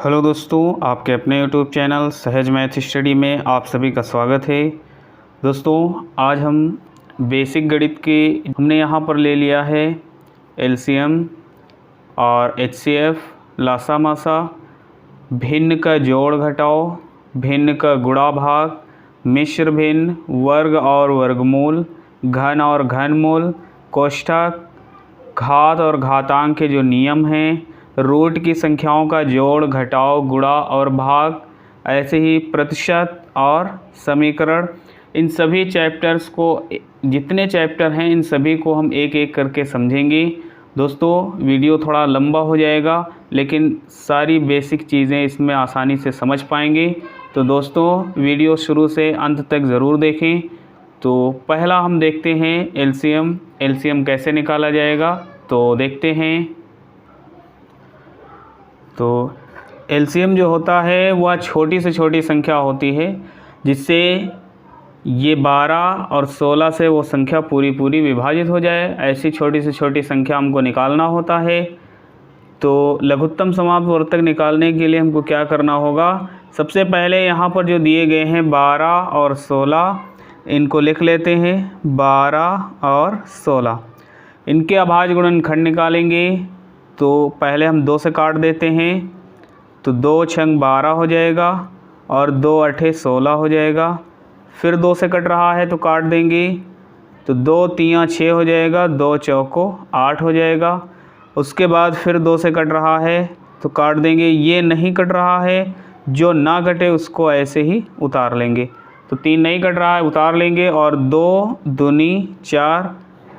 Hello दोस्तों, आपके अपने यूट्यूब चैनल सहज मैथ स्टडी में आप सभी का स्वागत है। दोस्तों, आज हम बेसिक गणित के हमने यहाँ पर ले लिया है एलसीएम और एचसीएफ, लासा मासा, भिन्न का जोड़ घटाओ, भिन्न का गुणा भाग, मिश्र भिन्न, वर्ग और वर्गमूल, घन और घनमूल, कोष्ठक, घात और घातांक के जो नियम हैं, रूट की संख्याओं का जोड़ घटाव गुणा और भाग, ऐसे ही प्रतिशत और समीकरण, इन सभी चैप्टर्स को, जितने चैप्टर हैं इन सभी को हम एक एक करके समझेंगे। दोस्तों, वीडियो थोड़ा लंबा हो जाएगा लेकिन सारी बेसिक चीज़ें इसमें आसानी से समझ पाएंगे। तो दोस्तों, वीडियो शुरू से अंत तक ज़रूर देखें। तो पहला हम देखते हैं एलसीएम कैसे निकाला जाएगा, तो देखते हैं। तो एलसीएम जो होता है वह छोटी से छोटी संख्या होती है, जिससे ये 12 और 16 से वो संख्या पूरी विभाजित हो जाए। ऐसी छोटी से छोटी संख्या हमको निकालना होता है। तो लघुत्तम समाप्त वर्तक निकालने के लिए हमको क्या करना होगा, सबसे पहले यहाँ पर जो दिए गए हैं 12 और 16, इनको लिख लेते हैं। 12 और 16 इनके अभाज्य गुणनखंड निकालेंगे। तो पहले हम 2 से काट देते हैं, तो 2 छंग 12 हो जाएगा और 2 अठे 16 हो जाएगा। फिर 2 से कट रहा है तो काट देंगे, तो 2 तियाँ 6 हो जाएगा, 2 चौको 8 हो जाएगा। उसके बाद फिर 2 से कट रहा है तो काट देंगे। ये नहीं कट रहा है, जो ना कटे उसको ऐसे ही उतार लेंगे। तो 3 नहीं कट रहा है, उतार लेंगे और 2 दूनी 4।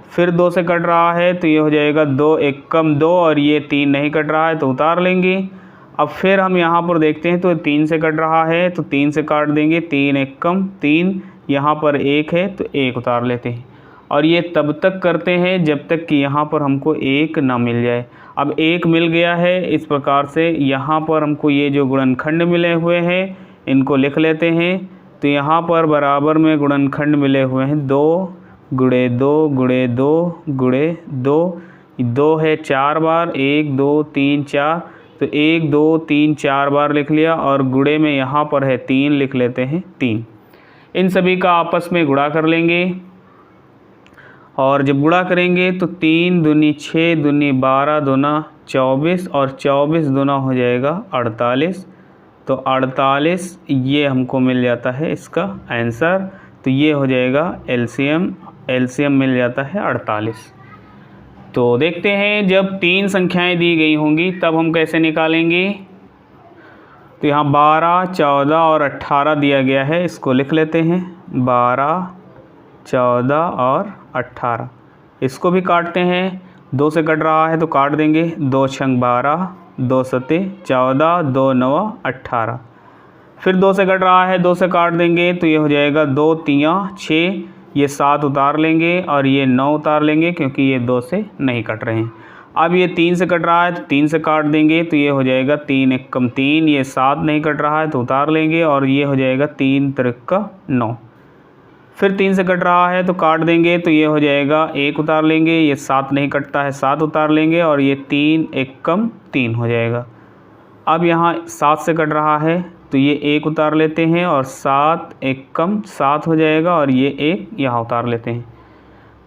फिर 2 से कट रहा है तो ये हो जाएगा 2 एकम 2 और ये 3 नहीं कट रहा है तो उतार लेंगे। अब फिर हम यहाँ पर देखते हैं तो 3 से कट रहा है तो 3 से काट देंगे। 3 एकम 3, यहाँ पर 1 है तो 1 उतार लेते हैं। और ये तब तक करते हैं जब तक कि यहाँ पर हमको 1 ना मिल जाए। अब 1 मिल गया है, इस प्रकार से यहाँ पर हमको ये जो गुणनखंड मिले हुए हैं इनको लिख लेते हैं। तो यहाँ पर बराबर में गुणनखंड मिले हुए हैं 2 गुणे 2 गुणे 2 गुणे 2, 2 है 4 बार, 1 2 3 4, तो 1 2 3 4 बार लिख लिया। और गुणे में यहाँ पर है 3, लिख लेते हैं 3। इन सभी का आपस में गुणा कर लेंगे और जब गुणा करेंगे तो 3 दूनी 6 दूनी 12 दूना 24 और 24 दूना हो जाएगा 48। तो 48 ये हमको मिल जाता है इसका आंसर। तो ये हो जाएगा एलसीएम मिल जाता है 48। तो देखते हैं, जब 3 संख्याएं दी गई होंगी तब हम कैसे निकालेंगे। तो यहाँ 12, 14 और 18 दिया गया है, इसको लिख लेते हैं। 12, 14 और 18 इसको भी काटते हैं। 2 से कट रहा है तो काट देंगे। 2 छंग 12, 2 सते 14, 2 नवा 18। फिर 2 से कट रहा है, 2 से काट देंगे तो ये हो जाएगा 2 तियाँ 6, ये 7 उतार लेंगे और ये 9 उतार लेंगे क्योंकि ये 2 से नहीं कट रहे हैं। अब ये 3 से कट रहा है तो 3 से काट देंगे, तो ये हो जाएगा 3 एकम 3, ये 7 नहीं कट रहा है तो उतार लेंगे और ये हो जाएगा 3 त्रिक्का 9। फिर 3 से कट रहा है तो काट देंगे, तो ये हो जाएगा 1 उतार लेंगे, ये 7 नहीं कटता है 7 उतार लेंगे और ये 3 एकम 3 हो जाएगा। अब यहाँ 7 से कट रहा है तो ये 1 उतार लेते हैं और 7 एकम 7 हो जाएगा और ये 1 यहाँ उतार लेते हैं।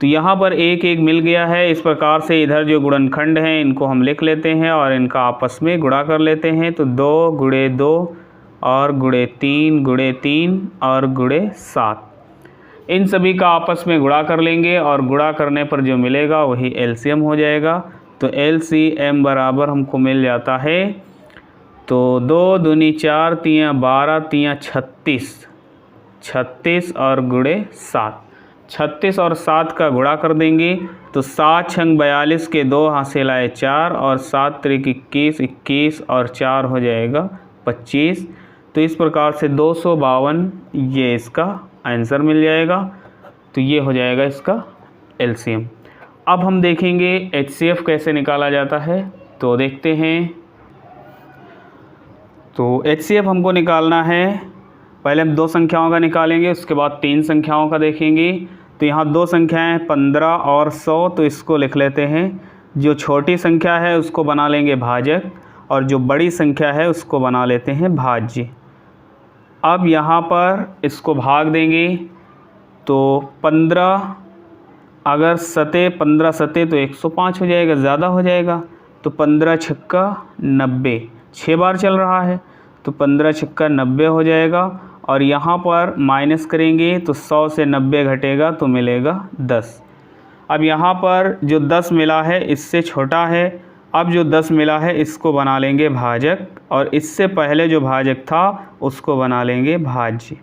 तो यहाँ पर 1 1 मिल गया है। इस प्रकार से इधर जो गुणनखंड हैं इनको हम लिख लेते हैं और इनका आपस में गुणा कर लेते हैं। तो 2 गुणे 2 और गुणे 3 और गुणे 7, इन सभी का आपस में गुणा कर लेंगे और गुणा करने पर जो मिलेगा वही एलसीएम हो जाएगा। तो एलसीएम बराबर हमको मिल जाता है, तो 2 दूनी 4 तियाँ 12 तियाँ 36 और गुणे 7, 36 और 7 का गुणा कर देंगे। तो 7 छंग 42 के 2 हासिल आए 4 और 7 त्रिक 21 और 4 हो जाएगा 25। तो इस प्रकार से 252 ये इसका आंसर मिल जाएगा। तो ये हो जाएगा इसका एलसीएम। अब हम देखेंगे एचसीएफ कैसे निकाला जाता है, तो देखते हैं। तो एचसीएफ हमको निकालना है, पहले हम 2 संख्याओं का निकालेंगे, उसके बाद 3 संख्याओं का देखेंगे। तो यहाँ 2 संख्याएं 15 और 100, तो इसको लिख लेते हैं। जो छोटी संख्या है उसको बना लेंगे भाजक और जो बड़ी संख्या है उसको बना लेते हैं भाज्य। अब यहाँ पर इसको भाग देंगे तो 15, अगर सतह 15 सतह तो 105 हो जाएगा, ज़्यादा हो जाएगा। तो 15 छक्का 90, 6 बार चल रहा है तो 15 छक्का 90 हो जाएगा। और यहाँ पर माइनस करेंगे तो 100 से 90 घटेगा तो मिलेगा 10। अब यहाँ पर जो 10 मिला है इससे छोटा है, अब जो 10 मिला है इसको बना लेंगे भाजक, और इससे पहले जो भाजक था उसको बना लेंगे भाज्य।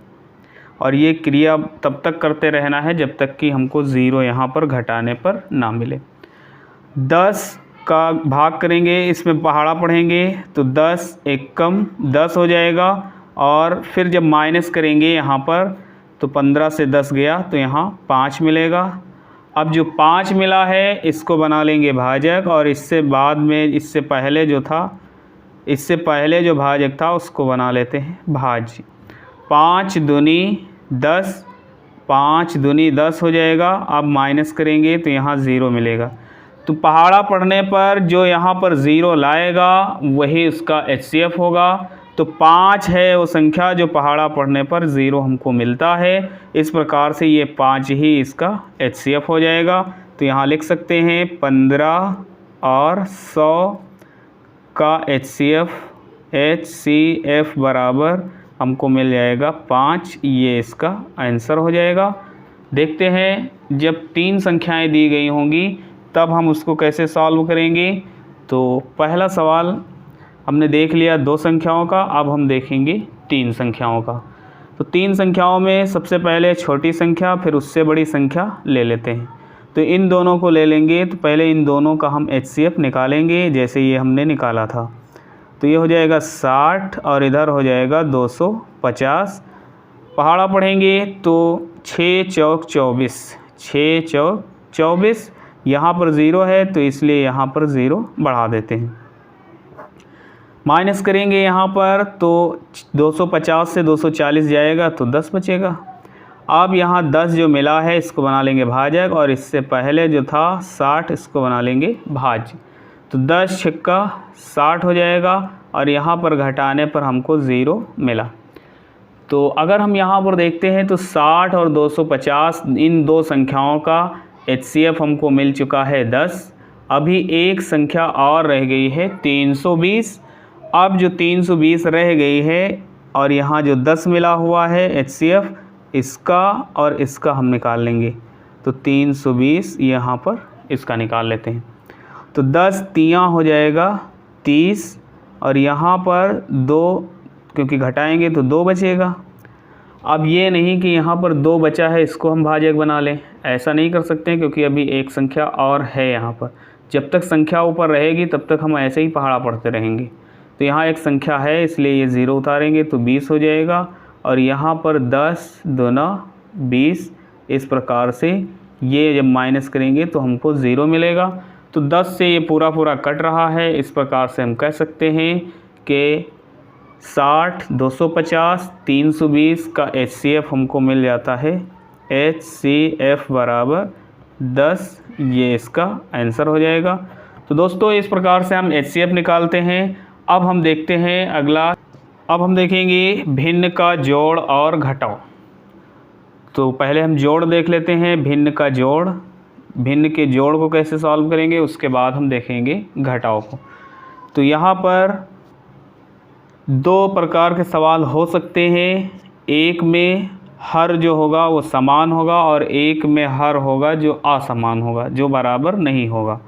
और ये क्रिया तब तक करते रहना है जब तक कि हमको 0 यहाँ पर घटाने पर ना मिले। 10 का भाग करेंगे, इसमें पहाड़ा पढ़ेंगे तो 10 एक कम 10 हो जाएगा। और फिर जब माइनस करेंगे यहाँ पर तो 15 से 10 गया तो यहाँ 5 मिलेगा। अब जो 5 मिला है इसको बना लेंगे भाजक, और इससे बाद में इससे पहले जो भाजक था उसको बना लेते हैं भाज्य। 5 दूनी 10, 5 दूनी 10 हो जाएगा। अब माइनस करेंगे तो यहाँ 0 मिलेगा। तो पहाड़ा पढ़ने पर जो यहाँ पर 0 लाएगा वही उसका HCF होगा। तो 5 है वो संख्या जो पहाड़ा पढ़ने पर 0 हमको मिलता है। इस प्रकार से ये 5 ही इसका HCF हो जाएगा। तो यहाँ लिख सकते हैं 15 और 100 का HCF बराबर हमको मिल जाएगा 5। ये इसका आंसर हो जाएगा। देखते हैं जब 3 संख्याएं दी गई होंगी तब हम उसको कैसे सॉल्व करेंगे। तो पहला सवाल हमने देख लिया 2 संख्याओं का, अब हम देखेंगे 3 संख्याओं का। तो 3 संख्याओं में सबसे पहले छोटी संख्या फिर उससे बड़ी संख्या ले लेते हैं। तो इन दोनों को ले लेंगे, तो पहले इन दोनों का हम HCF निकालेंगे जैसे ये हमने निकाला था। तो ये हो जाएगा 60 और इधर हो जाएगा 250। पहाड़ा पढ़ेंगे तो 6 चौक 24, 6 चौक 24। यहाँ पर 0 है तो इसलिए यहाँ पर 0 बढ़ा देते हैं। माइनस करेंगे यहाँ पर तो 250 से 240 जाएगा तो 10 बचेगा। अब यहाँ 10 जो मिला है इसको बना लेंगे भाजक, और इससे पहले जो था 60 इसको बना लेंगे भाज्य। तो 10 छक्का 60 हो जाएगा, और यहाँ पर घटाने पर हमको 0 मिला। तो अगर हम यहाँ पर देखते हैं तो 60 और 250 इन 2 संख्याओं का HCF हमको मिल चुका है 10। अभी एक संख्या और रह गई है 320। अब जो 320 रह गई है और यहाँ जो 10 मिला हुआ है HCF, इसका और इसका हम निकाल लेंगे। तो 320 यहाँ पर इसका निकाल लेते हैं। तो 10 तियाँ हो जाएगा 30, और यहाँ पर 2 क्योंकि घटाएंगे तो 2 बचेगा। अब ये नहीं कि यहाँ पर 2 बचा है इसको हम भाजक बना लें, ऐसा नहीं कर सकते हैं क्योंकि अभी एक संख्या और है यहाँ पर। जब तक संख्या ऊपर रहेगी तब तक हम ऐसे ही पहाड़ा पढ़ते रहेंगे। तो यहाँ एक संख्या है इसलिए ये 0 उतारेंगे तो 20 हो जाएगा, और यहाँ पर 10 दूना 20। इस प्रकार से ये जब माइनस करेंगे तो हमको 0 मिलेगा। तो 10 से ये पूरा कट रहा है। इस प्रकार से हम कह सकते हैं कि 60, 250, 320 का HCF हमको मिल जाता है HCF बराबर 10। ये इसका आंसर हो जाएगा। तो दोस्तों इस प्रकार से हम HCF निकालते हैं। अब हम देखते हैं अगला। अब हम देखेंगे भिन्न का जोड़ और घटाव। तो पहले हम जोड़ देख लेते हैं, भिन्न का जोड़। भिन्न के जोड़ को कैसे सॉल्व करेंगे उसके बाद हम देखेंगे घटाव को। तो यहाँ पर 2 प्रकार के सवाल हो सकते हैं। एक में हर जो होगा वो समान होगा, और एक में हर होगा जो असमान होगा, जो बराबर नहीं होगा।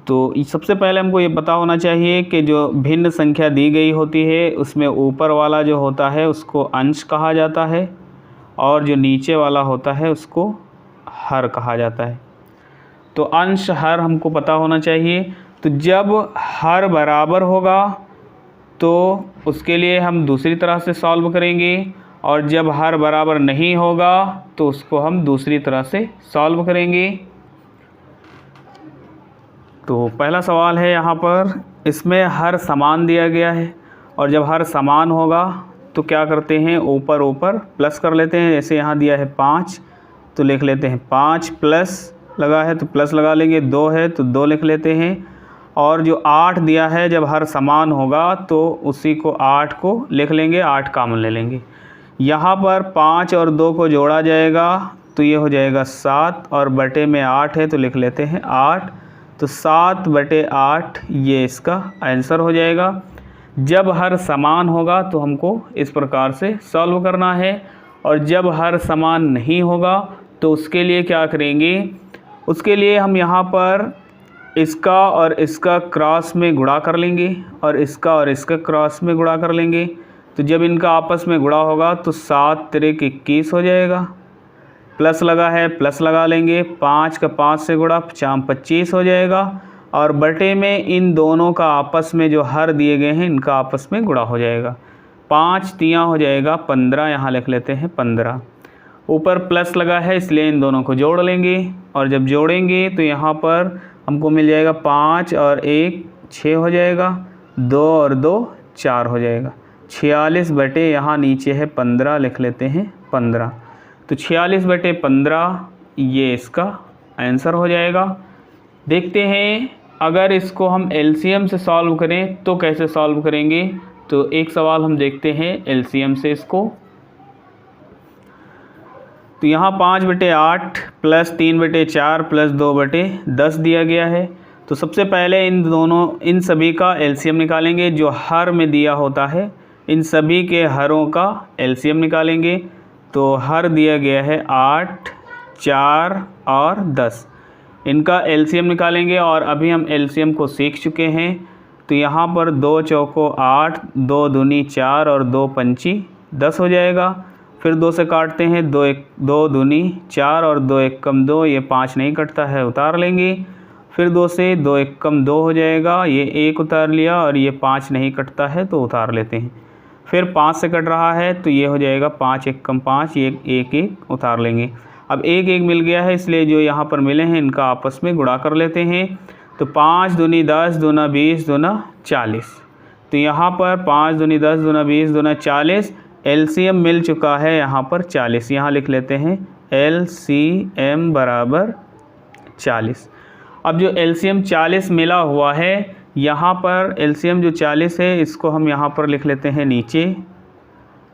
तो सबसे पहले हमको ये पता होना चाहिए कि जो भिन्न संख्या दी गई होती है उसमें ऊपर वाला जो होता है उसको अंश कहा जाता है, और जो नीचे वाला होता है उसको हर कहा जाता है। तो अंश हर हमको पता होना चाहिए। तो जब हर बराबर होगा तो उसके लिए हम दूसरी तरह से सॉल्व करेंगे, और जब हर बराबर नहीं होगा तो उसको हम दूसरी तरह से सॉल्व करेंगे। तो पहला सवाल है यहाँ पर, इसमें हर समान दिया गया है, और जब हर समान होगा तो क्या करते हैं, ऊपर प्लस कर लेते हैं। जैसे यहाँ दिया है 5 तो लिख लेते हैं 5, प्लस लगा है तो प्लस लगा लेंगे, 2 है तो 2 लिख लेते हैं। और जो 8 दिया है जब हर समान होगा तो उसी को 8 को लिख लेंगे, 8 कॉमन ले लेंगे। यहाँ पर 5 और 2 को जोड़ा जाएगा तो ये हो जाएगा 7 और बटे में 8 है तो लिख लेते हैं 8, तो 7 बटे 8 ये इसका आंसर हो जाएगा। जब हर समान होगा तो हमको इस प्रकार से सॉल्व करना है, और जब हर समान नहीं होगा तो उसके लिए क्या करेंगे, उसके लिए हम यहाँ पर इसका और इसका क्रॉस में गुणा कर लेंगे और इसका और इसका क्रॉस में गुणा कर लेंगे। तो जब इनका आपस में गुणा होगा तो 7 तिरिक 21 हो जाएगा। प्लस लगा है, प्लस लगा लेंगे, 5 का 5 से गुणा 25 हो जाएगा, और बटे में इन दोनों का आपस में जो हर दिए गए हैं इनका आपस में गुणा हो जाएगा। 5 तियाँ हो जाएगा 15, यहाँ लिख लेते हैं 15। ऊपर प्लस लगा है इसलिए इन दोनों को जोड़ लेंगे, और जब जोड़ेंगे तो यहाँ पर हमको मिल जाएगा 5 और 1 6 हो जाएगा, 2 और 2 4 हो जाएगा। 46 बटे यहाँ नीचे है 15, लिख लेते हैं 15। तो 46 बटे 15 ये इसका आंसर हो जाएगा। देखते हैं अगर इसको हम एलसीएम से सॉल्व करें तो कैसे सॉल्व करेंगे। तो एक सवाल हम देखते हैं एलसीएम से इसको। तो यहाँ 5 बटे 8 प्लस 3 बटे 4 प्लस 2 बटे 10 दिया गया है। तो सबसे पहले इन सभी का एलसीएम निकालेंगे। जो हर में दिया होता है इन सभी के हरों का एलसीएम निकालेंगे। तो हर दिया गया है 8, 4 और 10, इनका एलसीएम निकालेंगे। और अभी हम एलसीएम को सीख चुके हैं। तो यहाँ पर 2 चौको 8, 2 दूनी 4 और 2 पंची 10 हो जाएगा। फिर 2 से काटते हैं, 2 दूनी 4 और 2 एकम 2, ये 5 नहीं कटता है, उतार लेंगे। फिर 2 से 2 एकम 2 हो जाएगा, ये 1 उतार लिया, और ये 5 नहीं कटता है तो उतार लेते हैं। फिर 5 से कट रहा है तो ये हो जाएगा 5 एकम 5, ये 1 1 उतार लेंगे। अब 1 1 मिल गया है इसलिए जो यहाँ पर मिले हैं इनका आपस में गुणा कर लेते हैं। तो 5 दूनी 10, दूना 20, दूना 40। तो यहाँ पर 5 दूनी 10, दूना 20, दूना 40, एलसीएम मिल चुका है यहाँ पर 40। यहाँ लिख लेते हैं एलसीएम बराबर 40। अब जो एलसीएम 40 मिला हुआ है, यहाँ पर एलसीएम जो 40 है इसको हम यहाँ पर लिख लेते हैं नीचे,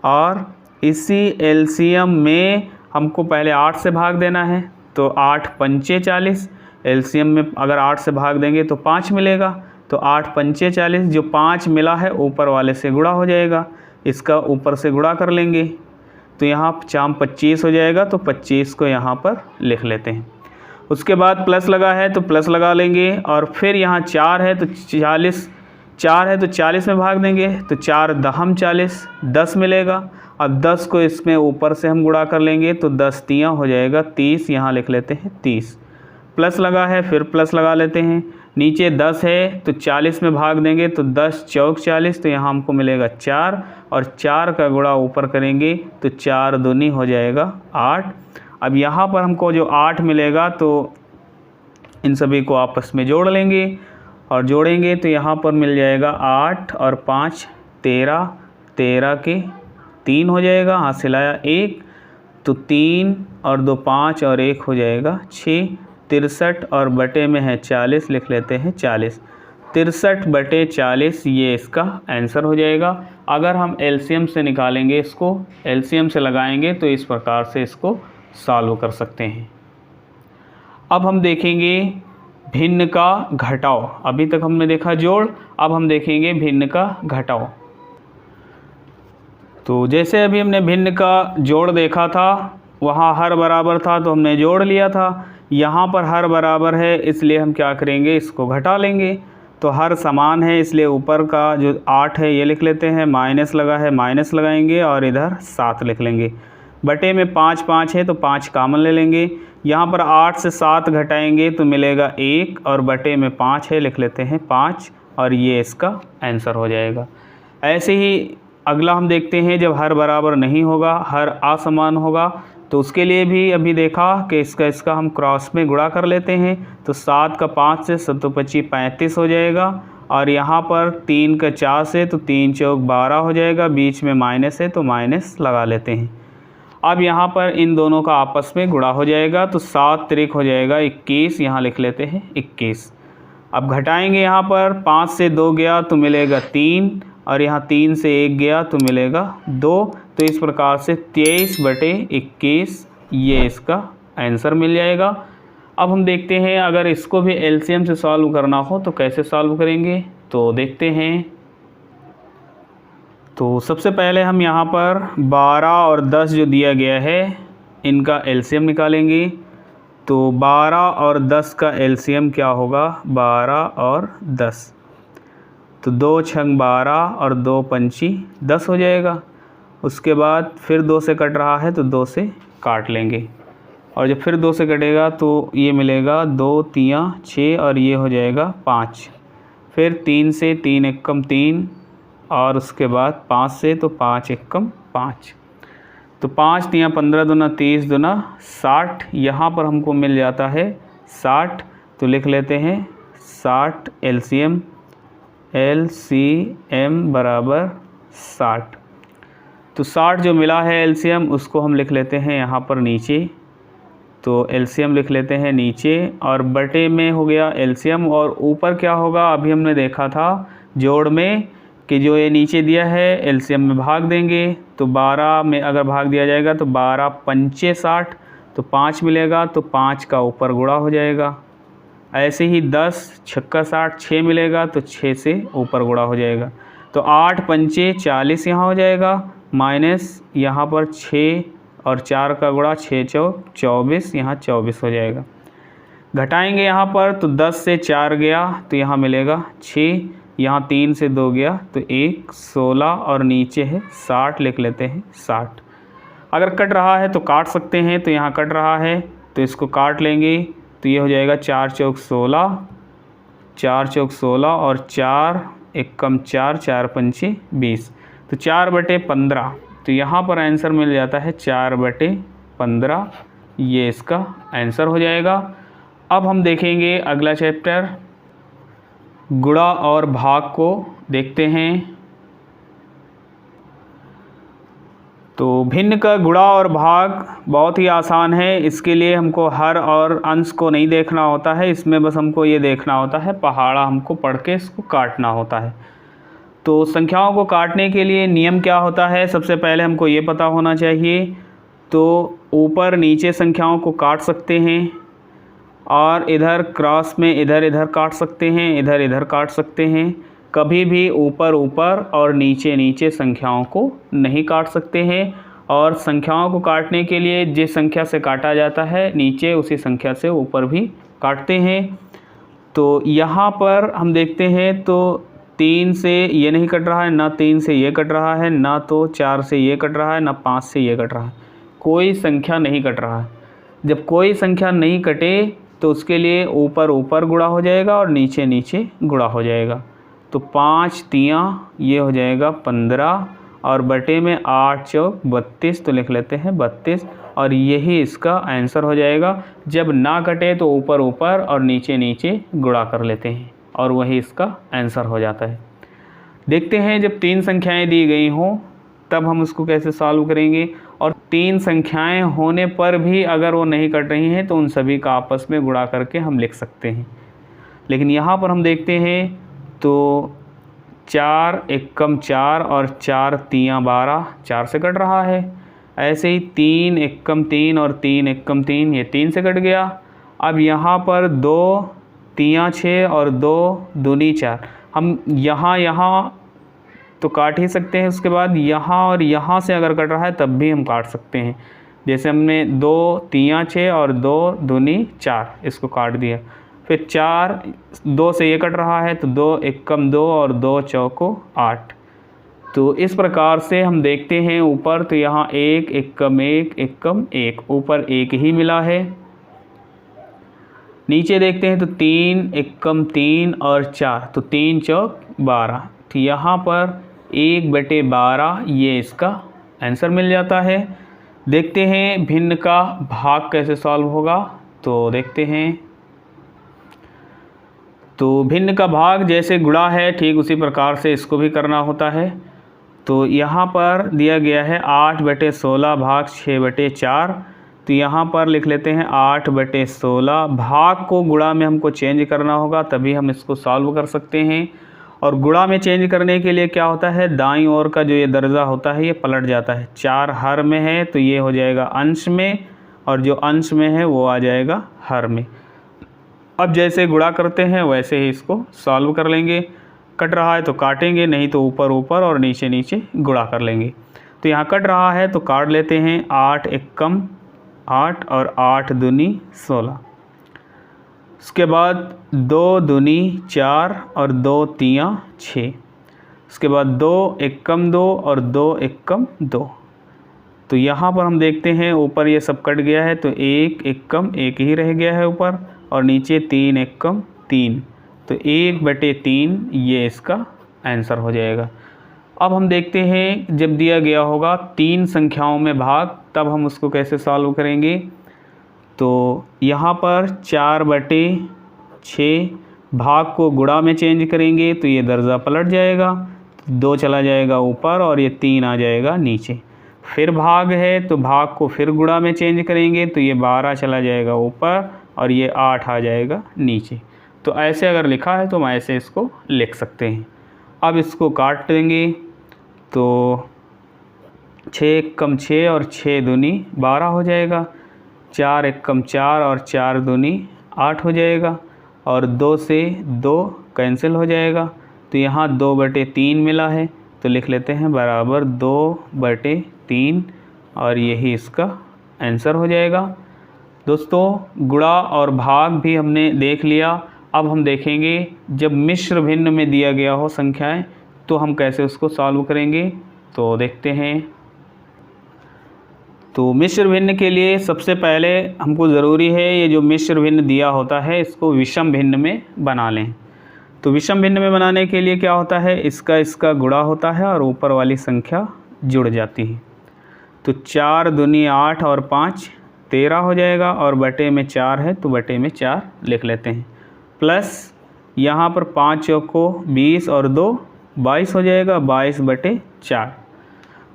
और इसी एलसीएम में हमको पहले 8 से भाग देना है। तो 8 पंचे 40, एलसीएम में अगर 8 से भाग देंगे तो 5 मिलेगा। तो 8 पंचे 40, जो 5 मिला है ऊपर वाले से गुणा हो जाएगा, इसका ऊपर से गुणा कर लेंगे। तो यहाँ 4 25 हो जाएगा, तो 25 को यहाँ पर लिख लेते हैं। उसके बाद प्लस लगा है तो प्लस लगा लेंगे, और फिर यहाँ 4 है तो 40 में भाग देंगे। तो 4 दहम 40, 10 मिलेगा। अब 10 को इसमें ऊपर से हम गुणा कर लेंगे, तो 10 तियाँ हो जाएगा 30, यहाँ लिख लेते हैं 30। प्लस लगा है फिर प्लस लगा लेते हैं। नीचे 10 है तो 40 में भाग देंगे, तो 10 चौक 40, तो यहाँ हमको मिलेगा 4, और 4 का गुणा ऊपर करेंगे तो 4 दूनी हो जाएगा 8। अब यहाँ पर हमको जो 8 मिलेगा तो इन सभी को आपस में जोड़ लेंगे, और जोड़ेंगे तो यहाँ पर मिल जाएगा 8 और 5 13, 13 के 3 हो जाएगा, हाथ से लाया 1, तो 3 और 2 5 और 1 हो जाएगा 6। 63 और बटे में है 40, लिख लेते हैं 40। 63 बटे 40 ये इसका आंसर हो जाएगा। अगर हम एलसीएम से निकालेंगे, इसको एलसीएम से लगाएंगे तो इस प्रकार से इसको सॉल्व कर सकते हैं। अब हम देखेंगे भिन्न का घटाव। अभी तक हमने देखा जोड़, अब हम देखेंगे भिन्न का घटाव। तो जैसे अभी हमने भिन्न का जोड़ देखा था, वहाँ हर बराबर था तो हमने जोड़ लिया था। यहाँ पर हर बराबर है इसलिए हम क्या करेंगे, इसको घटा लेंगे। तो हर समान है इसलिए ऊपर का जो 8 है ये लिख लेते हैं, माइनस लगा है माइनस लगाएंगे, और इधर 7 लिख लेंगे। बटे में 5 5 है तो 5 कॉमन ले लेंगे। यहाँ पर 8 से 7 घटाएंगे तो मिलेगा 1, और बटे में 5 है, लिख लेते हैं 5, और ये इसका आंसर हो जाएगा। ऐसे ही अगला हम देखते हैं, जब हर बराबर नहीं होगा, हर असमान होगा, तो उसके लिए भी अभी देखा कि इसका हम क्रॉस में गुणा कर लेते हैं। तो 7 का 5 से 7 25 35 हो जाएगा, और यहाँ पर 3 का 4 से तो 3 चौक 12 हो जाएगा, बीच में माइनस है तो माइनस लगा लेते हैं। अब यहाँ पर इन दोनों का आपस में गुणा हो जाएगा, तो 7 तिरिक हो जाएगा 21, यहाँ लिख लेते हैं 21। अब घटाएंगे यहाँ पर 5 से 2 गया तो मिलेगा 3 और यहाँ 3 से 1 गया तो मिलेगा 2। तो इस प्रकार से 23/21 ये इसका आंसर मिल जाएगा। अब हम देखते हैं अगर इसको भी एलसीएम से सॉल्व करना हो तो कैसे सॉल्व करेंगे, तो देखते हैं। तो सबसे पहले हम यहाँ पर 12 और 10 जो दिया गया है इनका एलसीएम निकालेंगे। तो 12 और 10 का एलसीएम क्या होगा, 12 और 10, तो 2 छंग 12 और 2 पंची 10 हो जाएगा। उसके बाद फिर 2 से कट रहा है तो 2 से काट लेंगे और जब फिर 2 से कटेगा तो ये मिलेगा 2 3 6 और ये हो जाएगा 5। फिर 3 से 3 एकम 3 और उसके बाद 5 से तो 5 एकम 5, तो 5 3 15 दूना 30 दूना 60। यहाँ पर हमको मिल जाता है 60, तो लिख लेते हैं 60 एलसीएम बराबर 60। तो 60 जो मिला है एलसीएम उसको हम लिख लेते हैं यहाँ पर नीचे, तो एलसीएम लिख लेते हैं नीचे और बटे में हो गया एलसीएम और ऊपर क्या होगा, अभी हमने देखा था जोड़ में कि जो ये नीचे दिया है एलसीएम में भाग देंगे। तो 12 में अगर भाग दिया जाएगा तो 12 पंचे 60, तो 5 मिलेगा, तो 5 का ऊपर गुणा हो जाएगा। ऐसे ही 10 छक्का 60 6 मिलेगा तो 6 से ऊपर गुणा हो जाएगा। तो 8 पंचे 40 यहाँ हो जाएगा, माइनस यहाँ पर 6 और 4 का गुणा 6 चौक 24, यहाँ 24 हो जाएगा। घटाएंगे यहाँ पर तो 10 से 4 गया तो यहाँ मिलेगा 6, यहाँ 3 से 2 गया तो 1 16 और नीचे है 60, लिख लेते हैं 60। अगर कट रहा है तो काट सकते हैं, तो यहाँ कट रहा है तो इसको काट लेंगे, तो ये हो जाएगा 4 चौक 16, 4 चौक 16 और 4 एकम 4 4 पंचे 20, तो 4/15। तो यहाँ पर आंसर मिल जाता है 4/15, ये इसका आंसर हो जाएगा। अब हम देखेंगे अगला चैप्टर गुणा और भाग को देखते हैं। तो भिन्न का गुणा और भाग बहुत ही आसान है, इसके लिए हमको हर और अंश को नहीं देखना होता है, इसमें बस हमको ये देखना होता है पहाड़ा हमको पढ़ के इसको काटना होता है। तो संख्याओं को काटने के लिए नियम क्या होता है, सबसे पहले हमको ये पता होना चाहिए। तो ऊपर नीचे संख्याओं को काट सकते हैं और इधर क्रॉस में इधर इधर काट सकते हैं, इधर इधर काट सकते हैं। कभी भी ऊपर ऊपर और नीचे नीचे संख्याओं को नहीं काट सकते हैं। और संख्याओं को काटने के लिए जिस संख्या से काटा जाता है नीचे उसी संख्या से ऊपर भी काटते हैं। तो यहाँ पर हम देखते हैं तो 3 से ये नहीं कट रहा है, ना 3 से ये कट रहा है, ना तो 4 से ये कट रहा है, ना 5 से ये कट रहा है, कोई संख्या नहीं कट रहा है। जब कोई संख्या नहीं कटे तो उसके लिए ऊपर ऊपर गुणा हो जाएगा और नीचे नीचे गुणा हो जाएगा। तो 5 3 ये हो जाएगा 15 और बटे में 8 चौक 32, तो लिख लेते हैं 32 और यही इसका आंसर हो जाएगा। जब ना कटे तो ऊपर ऊपर और नीचे नीचे गुणा कर लेते हैं और वही इसका आंसर हो जाता है। देखते हैं जब 3 संख्याएं दी गई हों तब हम उसको कैसे सॉल्व करेंगे, और 3 संख्याएं होने पर भी अगर वो नहीं कट रही हैं तो उन सभी का आपस में गुणा करके हम लिख सकते हैं। लेकिन यहाँ पर हम देखते हैं तो 4 एकम 4 और 4 3 12, 4 से कट रहा है। ऐसे ही 3 एकम 3 और 3 एकम 3, ये 3 से कट गया। अब यहाँ पर 2 3 6 और 2 दूनी 4, हम यहाँ तो काट ही सकते हैं। उसके बाद यहाँ और यहाँ से अगर कट रहा है तब भी हम काट सकते हैं। जैसे हमने 2 3 6 और 2 दूनी 4 इसको काट दिया। फिर 4 2 से ये कट रहा है तो 2 एकम 2 और 2 चौको 8। तो इस प्रकार से हम देखते हैं ऊपर तो यहाँ 1 एकम 1 एकम 1, ऊपर 1 ही मिला है। नीचे देखते हैं तो 3 एकम 3 और 4, तो 3 चौक 12, तो यहाँ पर 1/12 ये इसका आंसर मिल जाता है। देखते हैं भिन्न का भाग कैसे सॉल्व होगा, तो देखते हैं। तो भिन्न का भाग जैसे गुणा है ठीक उसी प्रकार से इसको भी करना होता है। तो यहाँ पर दिया गया है 8/16 भाग 6/4, तो यहाँ पर लिख लेते हैं 8/16। भाग को गुणा में हमको चेंज करना होगा, तभी हम इसको सॉल्व कर सकते हैं। और गुणा में चेंज करने के लिए क्या होता है, दाईं ओर का जो ये दर्जा होता है ये पलट जाता है। 4 हर में है तो ये हो जाएगा अंश में, और जो अंश में है वो आ जाएगा हर में। अब जैसे गुणा करते हैं वैसे ही इसको सॉल्व कर लेंगे। कट रहा है तो काटेंगे, नहीं तो ऊपर ऊपर और नीचे नीचे गुणा कर लेंगे। तो यहाँ कट रहा है तो काट लेते हैं। 8 एकम 8 और 8 दूनी 16। उसके बाद 2 दूनी 4 और 2 तियाँ 6। उसके बाद 2 एकम 2 और 2 एकम 2। तो यहाँ पर हम देखते हैं ऊपर ये सब कट गया है तो 1 एकम 1 ही रह गया है ऊपर, और नीचे 3 एकम 3। तो 1/3 ये इसका आंसर हो जाएगा। अब हम देखते हैं जब दिया गया होगा 3 संख्याओं में भाग, तब हम उसको कैसे सॉल्व करेंगे। तो यहाँ पर 4/6 भाग को गुणा में चेंज करेंगे तो ये दर्जा पलट जाएगा, 2 चला जाएगा ऊपर और ये 3 आ जाएगा नीचे। फिर भाग है तो भाग को फिर गुणा में चेंज करेंगे तो ये 12 चला जाएगा ऊपर और ये 8 आ जाएगा नीचे। तो ऐसे अगर लिखा है तो हम ऐसे इसको लिख सकते हैं। अब इसको काट देंगे तो 6 एकम 6 और 6 दूनी 12 हो जाएगा। 4 एकम 4 और 4 दूनी 8 हो जाएगा, और 2 से 2 कैंसिल हो जाएगा। तो यहाँ 2/3 मिला है तो लिख लेते हैं बराबर 2/3, और यही इसका आंसर हो जाएगा। दोस्तों गुणा और भाग भी हमने देख लिया। अब हम देखेंगे जब मिश्र भिन्न में दिया गया हो संख्याएं तो हम कैसे उसको सॉल्व करेंगे। तो देखते हैं। तो मिश्र भिन्न के लिए सबसे पहले हमको ज़रूरी है ये जो मिश्र भिन्न दिया होता है इसको विषम भिन्न में बना लें। तो विषम भिन्न में बनाने के लिए क्या होता है, इसका गुणा होता है और ऊपर वाली संख्या जुड़ जाती है। तो 4 दूनी 8 और 5 13 हो जाएगा, और बटे में 4 है तो बटे में 4 लिख लेते हैं। प्लस यहाँ पर 5 चौको 20 और 2 22 हो जाएगा, 22/4।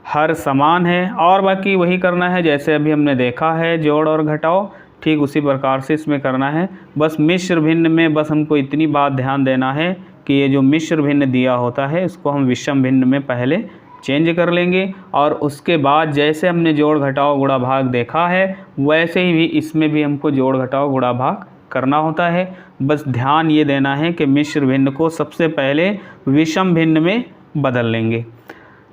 हर समान है और बाकी वही करना है जैसे अभी हमने देखा है जोड़ और घटाओ, ठीक उसी प्रकार से इसमें करना है। बस मिश्र भिन्न में बस हमको इतनी बात ध्यान देना है कि ये जो मिश्र भिन्न दिया होता है इसको हम विषम भिन्न में पहले चेंज कर लेंगे, और उसके बाद जैसे हमने जोड़ घटाओ गुणा भाग देखा है वैसे ही भी इसमें भी हमको जोड़ घटाओ गुणा भाग करना होता है। बस ध्यान ये देना है कि मिश्र भिन्न को सबसे पहले विषम भिन्न में बदल लेंगे।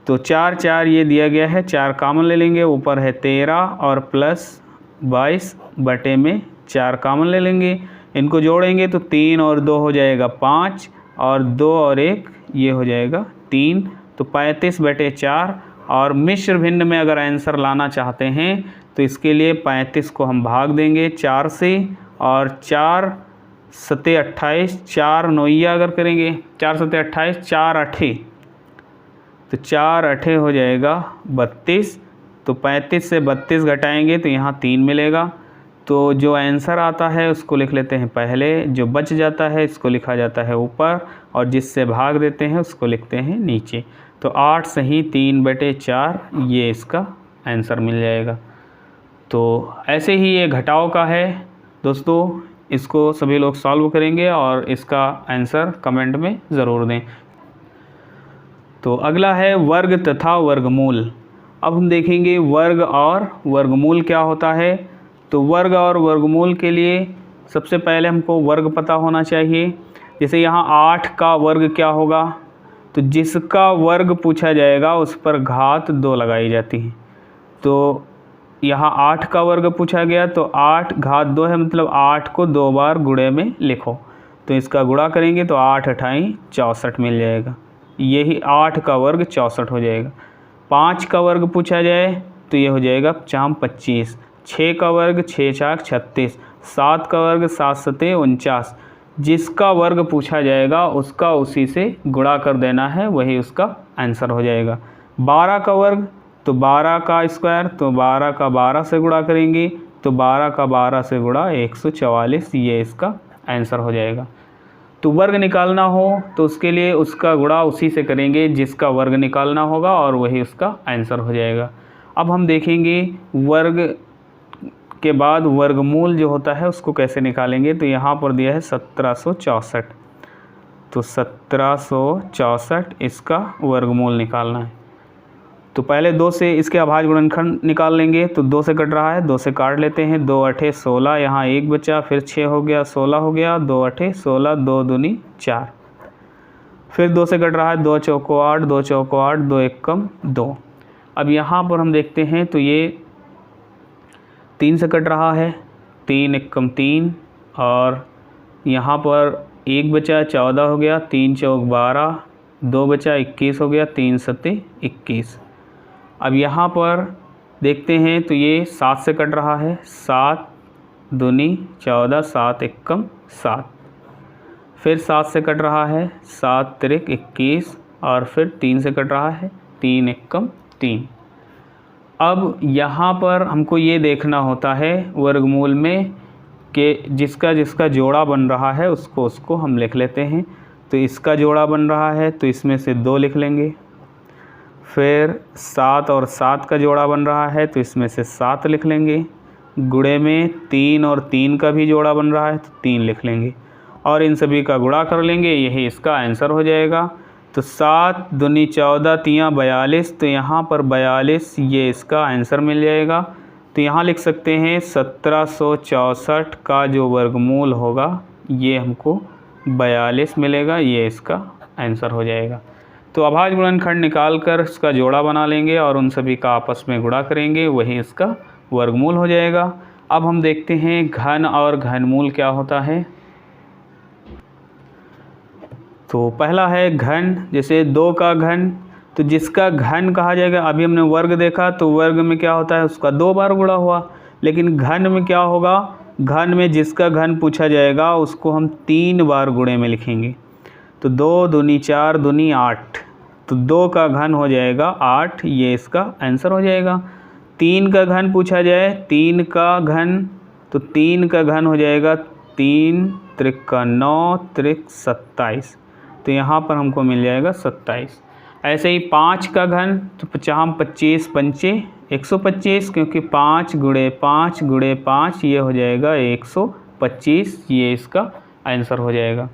तो 4 4 ये दिया गया है, 4 कॉमन ले लेंगे, ऊपर है 13 और प्लस 22 बटे में 4 कॉमन ले लेंगे। इनको जोड़ेंगे तो 3 और 2 हो जाएगा 5, और 2 और 1 ये हो जाएगा 3, तो 35/4। और मिश्र भिन्न में अगर आंसर लाना चाहते हैं तो इसके लिए 35 को हम भाग देंगे 4 से, और 4 7 28, 4 9 अगर करेंगे 4 7 28, 4 8 तो 4 8 हो जाएगा 32। तो 35 से 32 घटाएंगे तो यहाँ 3 मिलेगा। तो जो आंसर आता है उसको लिख लेते हैं पहले, जो बच जाता है इसको लिखा जाता है ऊपर, और जिससे भाग देते हैं उसको लिखते हैं नीचे। तो 8 सही 3/4 ये इसका आंसर मिल जाएगा। तो ऐसे ही ये घटाव का है दोस्तों, इसको सभी लोग सॉल्व करेंगे और इसका आंसर कमेंट में ज़रूर दें। तो अगला है वर्ग तथा वर्गमूल। अब हम देखेंगे वर्ग और वर्गमूल क्या होता है। तो वर्ग और वर्गमूल के लिए सबसे पहले हमको वर्ग पता होना चाहिए। जैसे यहाँ 8 का वर्ग क्या होगा, तो जिसका वर्ग पूछा जाएगा उस पर घात 2 लगाई जाती है। तो यहाँ 8 का वर्ग पूछा गया तो 8 घात 2 है, मतलब 8 को 2 बार गुणे में लिखो। तो इसका गुणा करेंगे तो 8 8 64 मिल जाएगा, यही 8 का वर्ग 64 हो जाएगा। 5 का वर्ग पूछा जाए तो ये हो जाएगा 4 25। 6 का वर्ग 6 4 36। 7 का वर्ग 7 7 49। जिसका वर्ग पूछा जाएगा उसका उसी से गुणा कर देना है, वही उसका आंसर हो जाएगा। 12 का वर्ग तो 12 का स्क्वायर, तो 12 का 12 से गुणा करेंगे तो 12 का 12 से गुणा 144, ये इसका आंसर हो जाएगा। तो वर्ग निकालना हो तो उसके लिए उसका गुणा उसी से करेंगे जिसका वर्ग निकालना होगा, और वही उसका आंसर हो जाएगा। अब हम देखेंगे वर्ग के बाद वर्गमूल जो होता है उसको कैसे निकालेंगे। तो यहाँ पर दिया है 1764, तो 1764 इसका वर्गमूल निकालना है। तो पहले 2 से इसके अभाज्य गुणनखंड निकाल लेंगे। तो 2 से कट रहा है, 2 से काट लेते हैं। 2 8 16, यहाँ 1 बचा, फिर 6 हो गया, 16 हो गया, 2 8 16, 2 दूनी 4। फिर 2 से कट रहा है, 2 चौको 8, 2 चौको 8, 2 एकम 2। अब यहाँ पर हम देखते हैं तो ये 3 से कट रहा है, 3 एकम 3, और यहाँ पर 1 बचा, 14 हो गया, 3 चौक 12, 2 बचा, 21 हो गया, 3 सत्ते 21। अब यहाँ पर देखते हैं तो ये 7 से कट रहा है, 7 दूनी 14, 7 एकम 7। फिर 7 से कट रहा है, 7 तिरिक 21, और फिर 3 से कट रहा है, 3 एकम 3। अब यहाँ पर हमको ये देखना होता है वर्गमूल में कि जिसका जिसका जोड़ा बन रहा है उसको हम लिख लेते हैं। तो इसका जोड़ा बन रहा है तो इसमें से 2 लिख लेंगे। फिर 7 और 7 का जोड़ा बन रहा है तो इसमें से 7 लिख लेंगे। गुणे में 3 और 3 का भी जोड़ा बन रहा है तो 3 लिख लेंगे, और इन सभी का गुणा कर लेंगे, यही इसका आंसर हो जाएगा। तो 7 दूनी 14, 3 42, तो यहाँ पर 42 ये इसका आंसर मिल जाएगा। तो यहाँ लिख सकते हैं 1764 का जो वर्गमूल होगा ये हमको 42 मिलेगा, ये इसका आंसर हो जाएगा। तो अभाज्य गुणनखंड निकाल कर इसका जोड़ा बना लेंगे और उन सभी का आपस में गुणा करेंगे, वही इसका वर्गमूल हो जाएगा। अब हम देखते हैं घन और घनमूल क्या होता है। तो पहला है घन, जैसे 2 का घन, तो जिसका घन कहा जाएगा, अभी हमने वर्ग देखा तो वर्ग में क्या होता है उसका 2 बार गुणा हुआ, लेकिन घन में क्या होगा, घन में जिसका घन पूछा जाएगा उसको हम 3 बार गुणे में लिखेंगे। तो 2 दूनी 4 दूनी 8, तो 2 का घन हो जाएगा 8, ये इसका आंसर हो जाएगा। 3 का घन पूछा जाए, 3 का घन, तो 3 का घन हो जाएगा 3 त्रिक का 9 त्रिक 27, तो यहाँ पर हमको मिल जाएगा 27। ऐसे ही 5 का घन, तो 25 पंचे 125, क्योंकि 5 गुणे 5 गुणे 5 ये हो जाएगा 125, ये इसका आंसर हो जाएगा।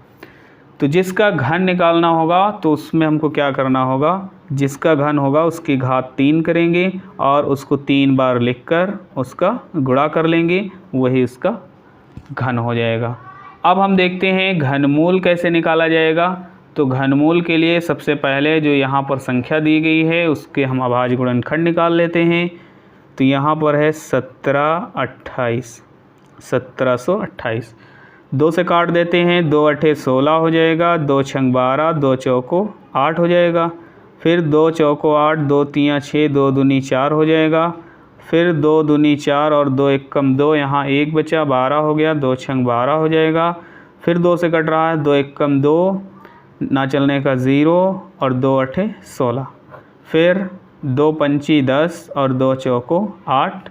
तो जिसका घन निकालना होगा तो उसमें हमको क्या करना होगा, जिसका घन होगा उसकी घात 3 करेंगे और उसको 3 बार लिखकर उसका गुणा कर लेंगे, वही उसका घन हो जाएगा। अब हम देखते हैं घनमूल कैसे निकाला जाएगा। तो घनमूल के लिए सबसे पहले जो यहाँ पर संख्या दी गई है उसके हम अभाज्य गुणनखंड निकाल लेते हैं। तो यहाँ पर है 1728, 1728। 2 से काट देते हैं, 2 8 16 हो जाएगा, 2 6 12, 2 चौको 8 हो जाएगा। फिर 2 चौको 8, 2 3 6, 2 दूनी 4 हो जाएगा। फिर 2 दूनी 4 और 2 एकम 2, यहाँ 1 बचा, 12 हो गया, 2 6 12 हो जाएगा। फिर 2 से कट रहा है, 2 एकम 2, ना चलने का 0, और 2 8 16। फिर 2 पंची 10 और 2 चौको 8।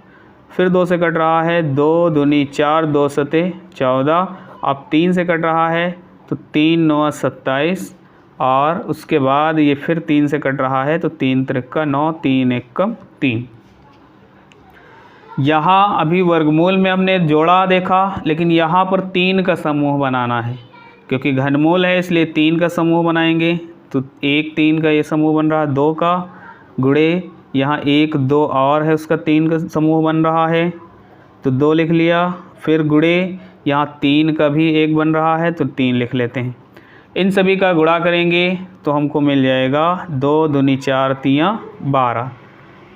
फिर 2 से कट रहा है, 2 दूनी 4, 2 सते 14। अब 3 से कट रहा है तो 3 9 27, और उसके बाद ये फिर 3 से कट रहा है तो 3 त्रिक का 9, 3 एकम 3। यहाँ अभी वर्गमूल में हमने जोड़ा देखा, लेकिन यहाँ पर 3 का समूह बनाना है, क्योंकि घनमूल है इसलिए 3 का समूह बनाएंगे। तो 1 3 का ये समूह बन रहा है, 2 का गुणे यहाँ 1 2 और है उसका 3 का समूह बन रहा है, तो 2 लिख लिया। फिर गुणे यहाँ 3 का भी 1 बन रहा है तो 3 लिख लेते हैं। इन सभी का गुणा करेंगे तो हमको मिल जाएगा 2 दूनी 4 3 12,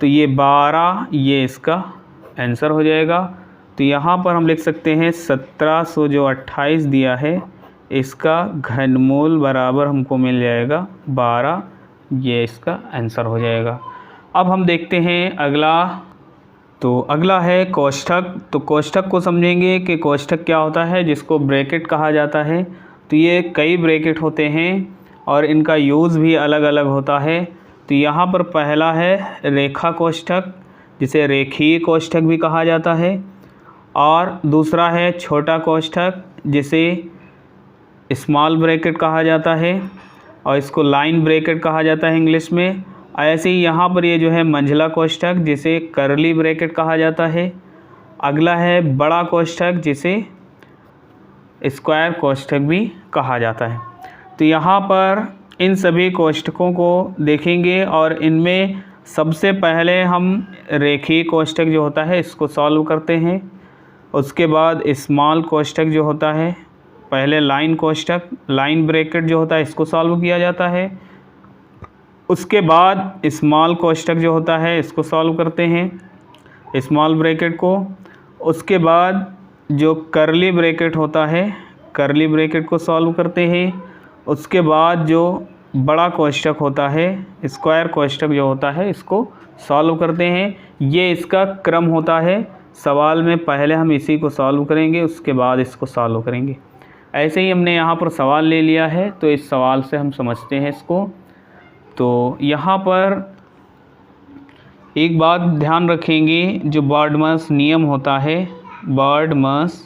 तो ये 12 ये इसका आंसर हो जाएगा। तो यहाँ पर हम लिख सकते हैं 1728 दिया है, इसका घनमूल बराबर हमको मिल जाएगा 12, ये इसका आंसर हो जाएगा। अब हम देखते हैं अगला। तो अगला है कोष्ठक। तो कोष्ठक को समझेंगे कि कोष्ठक क्या होता है, जिसको ब्रैकेट कहा जाता है। तो ये कई ब्रैकेट होते हैं और इनका यूज़ भी अलग अलग होता है। तो यहाँ पर पहला है रेखा कोष्ठक, जिसे रेखीय कोष्ठक भी कहा जाता है, और दूसरा है छोटा कोष्ठक, जिसे स्मॉल ब्रैकेट कहा जाता है, और इसको लाइन ब्रैकेट कहा जाता है इंग्लिश में। ऐसे ही यहाँ पर ये जो है मंझला कोष्ठक, जिसे करली ब्रैकेट कहा जाता है। अगला है बड़ा कोष्ठक, जिसे स्क्वायर कोष्ठक भी कहा जाता है। तो यहाँ पर इन सभी कोष्ठकों को देखेंगे और इनमें सबसे पहले हम रेखीय कोष्ठक जो होता है इसको सॉल्व करते हैं। उसके बाद स्मॉल कोष्ठक जो होता है, पहले लाइन कोष्ठक, लाइन ब्रैकेट जो होता है इसको सॉल्व किया जाता है। उसके बाद स्मॉल कोष्ठक जो होता है इसको सॉल्व करते हैं, स्मॉल ब्रैकेट को। उसके बाद जो कर्ली ब्रैकेट होता है, कर्ली ब्रैकेट को सॉल्व करते हैं। उसके बाद जो बड़ा कोष्ठक होता है, स्क्वायर कोष्ठक जो होता है, इसको सॉल्व करते हैं। ये इसका क्रम होता है सवाल में, पहले हम इसी को सॉल्व करेंगे, उसके बाद इसको सॉल्व करेंगे। ऐसे ही हमने यहाँ पर सवाल ले लिया है, तो इस सवाल से हम समझते हैं इसको। तो यहाँ पर एक बात ध्यान रखेंगे, जो बर्डमस नियम होता है, बर्डमस,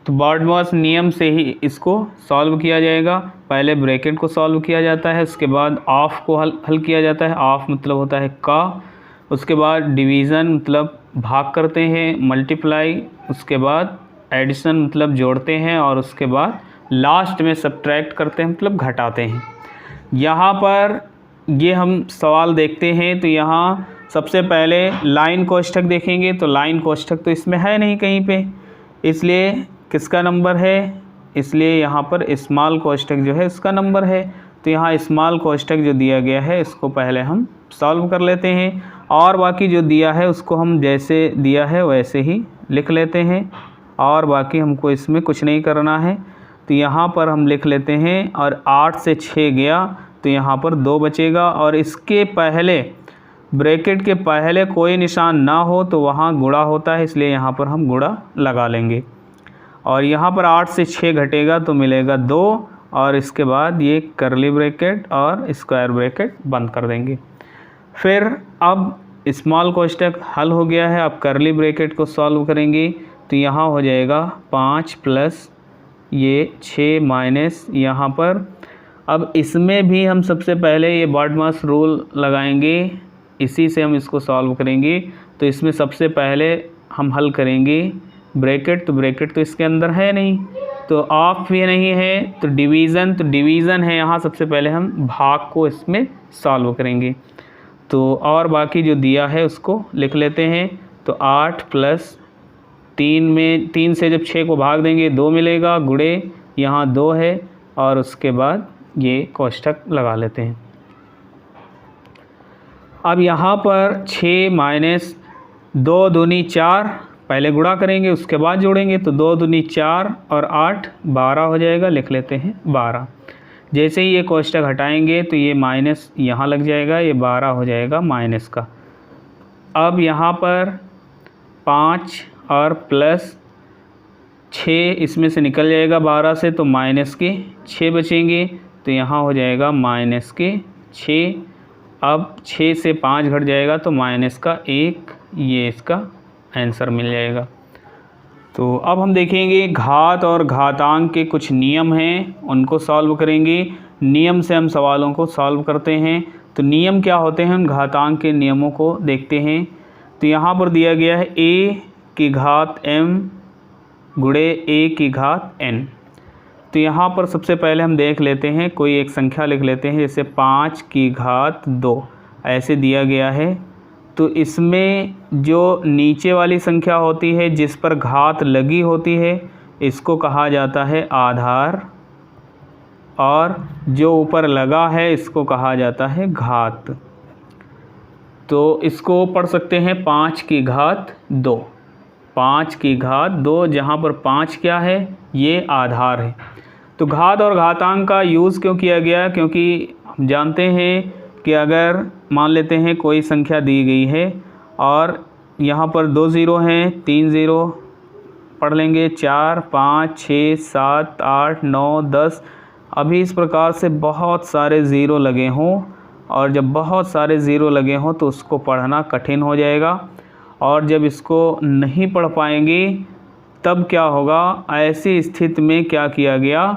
तो बर्डमस नियम से ही इसको सॉल्व किया जाएगा। पहले ब्रैकेट को सॉल्व किया जाता है, उसके बाद ऑफ को हल किया जाता है। ऑफ मतलब होता है का। उसके बाद डिवीज़न मतलब भाग करते हैं, मल्टीप्लाई। उसके बाद एडिशन मतलब जोड़ते हैं, और उसके बाद लास्ट में सब्ट्रैक्ट करते हैं मतलब घटाते हैं। यहाँ पर ये हम सवाल देखते हैं, तो यहाँ सबसे पहले लाइन कोष्ठक देखेंगे। तो लाइन कोष्ठक तो इसमें है नहीं कहीं पे, इसलिए किसका नंबर है, इसलिए यहाँ पर स्मॉल कोष्ठक जो है उसका नंबर है। तो यहाँ स्मॉल कोष्ठक जो दिया गया है इसको पहले हम सॉल्व कर लेते हैं, और बाकी जो दिया है उसको हम जैसे दिया है वैसे ही लिख लेते हैं, और बाकी हमको इसमें कुछ नहीं करना है। तो यहाँ पर हम लिख लेते हैं, और 8 से 6 गया तो यहाँ पर 2 बचेगा, और इसके पहले ब्रैकेट के पहले कोई निशान ना हो तो वहाँ गुणा होता है, इसलिए यहाँ पर हम गुणा लगा लेंगे। और यहाँ पर 8 से 6 घटेगा तो मिलेगा 2, और इसके बाद ये कर्ली ब्रैकेट और स्क्वायर ब्रैकेट बंद कर देंगे। फिर अब स्मॉल कोष्ठक हल हो गया है, अब कर्ली ब्रैकेट को सॉल्व करेंगे। तो यहाँ हो जाएगा 5 प्लस ये 6 माइनस यहाँ पर। अब इसमें भी हम सबसे पहले ये बर्डमस रूल लगाएंगे, इसी से हम इसको सॉल्व करेंगे। तो इसमें सबसे पहले हम हल करेंगे ब्रैकेट, तो ब्रैकेट तो इसके अंदर है नहीं, तो ऑफ भी नहीं है, तो डिवीज़न है। यहाँ सबसे पहले हम भाग को इसमें सॉल्व करेंगे। तो और बाकी जो दिया है उसको लिख लेते हैं। तो 8 प्लस 3 में 3 से जब 6 को भाग देंगे 2 मिलेगा, गुणे यहाँ 2 है, और उसके बाद ये कोष्ठक लगा लेते हैं। अब यहाँ पर 6 माइनस 2 दूनी 4, पहले गुणा करेंगे उसके बाद जोड़ेंगे। तो 2 दूनी 4 और 8 12 हो जाएगा, लिख लेते हैं 12। जैसे ही ये कोष्ठक हटाएंगे तो ये माइनस यहाँ लग जाएगा, ये 12 हो जाएगा माइनस का। अब यहाँ पर 5 और प्लस 6 इसमें से निकल जाएगा 12 से, तो माइनस के 6 बचेंगे, तो यहाँ हो जाएगा माइनस के 6। अब 6 से 5 घट जाएगा तो माइनस का 1, ये इसका आंसर मिल जाएगा। तो अब हम देखेंगे घात और घातांक के कुछ नियम हैं, उनको सॉल्व करेंगे। नियम से हम सवालों को सॉल्व करते हैं। तो नियम क्या होते हैं, उन घातांक के नियमों को देखते हैं। तो यहाँ पर दिया गया है a की घात m गुणे a की घात n। तो यहाँ पर सबसे पहले हम देख लेते हैं, कोई एक संख्या लिख लेते हैं, जैसे 5 की घात 2 ऐसे दिया गया है। तो इसमें जो नीचे वाली संख्या होती है जिस पर घात लगी होती है इसको कहा जाता है आधार, और जो ऊपर लगा है इसको कहा जाता है घात। तो इसको पढ़ सकते हैं 5 की घात 2, 5 की घात 2, जहाँ पर 5 क्या है, ये आधार है। तो घात और घातांक का यूज़ क्यों किया गया, क्योंकि हम जानते हैं कि अगर मान लेते हैं कोई संख्या दी गई है और यहाँ पर 2 ज़ीरो हैं, 3 ज़ीरो पढ़ लेंगे, 4 5 6 7 8 9 10, अभी इस प्रकार से बहुत सारे ज़ीरो लगे हों, और जब बहुत सारे ज़ीरो लगे हों तो उसको पढ़ना कठिन हो जाएगा। और जब इसको नहीं पढ़ पाएंगे तब क्या होगा, ऐसी स्थिति में क्या किया गया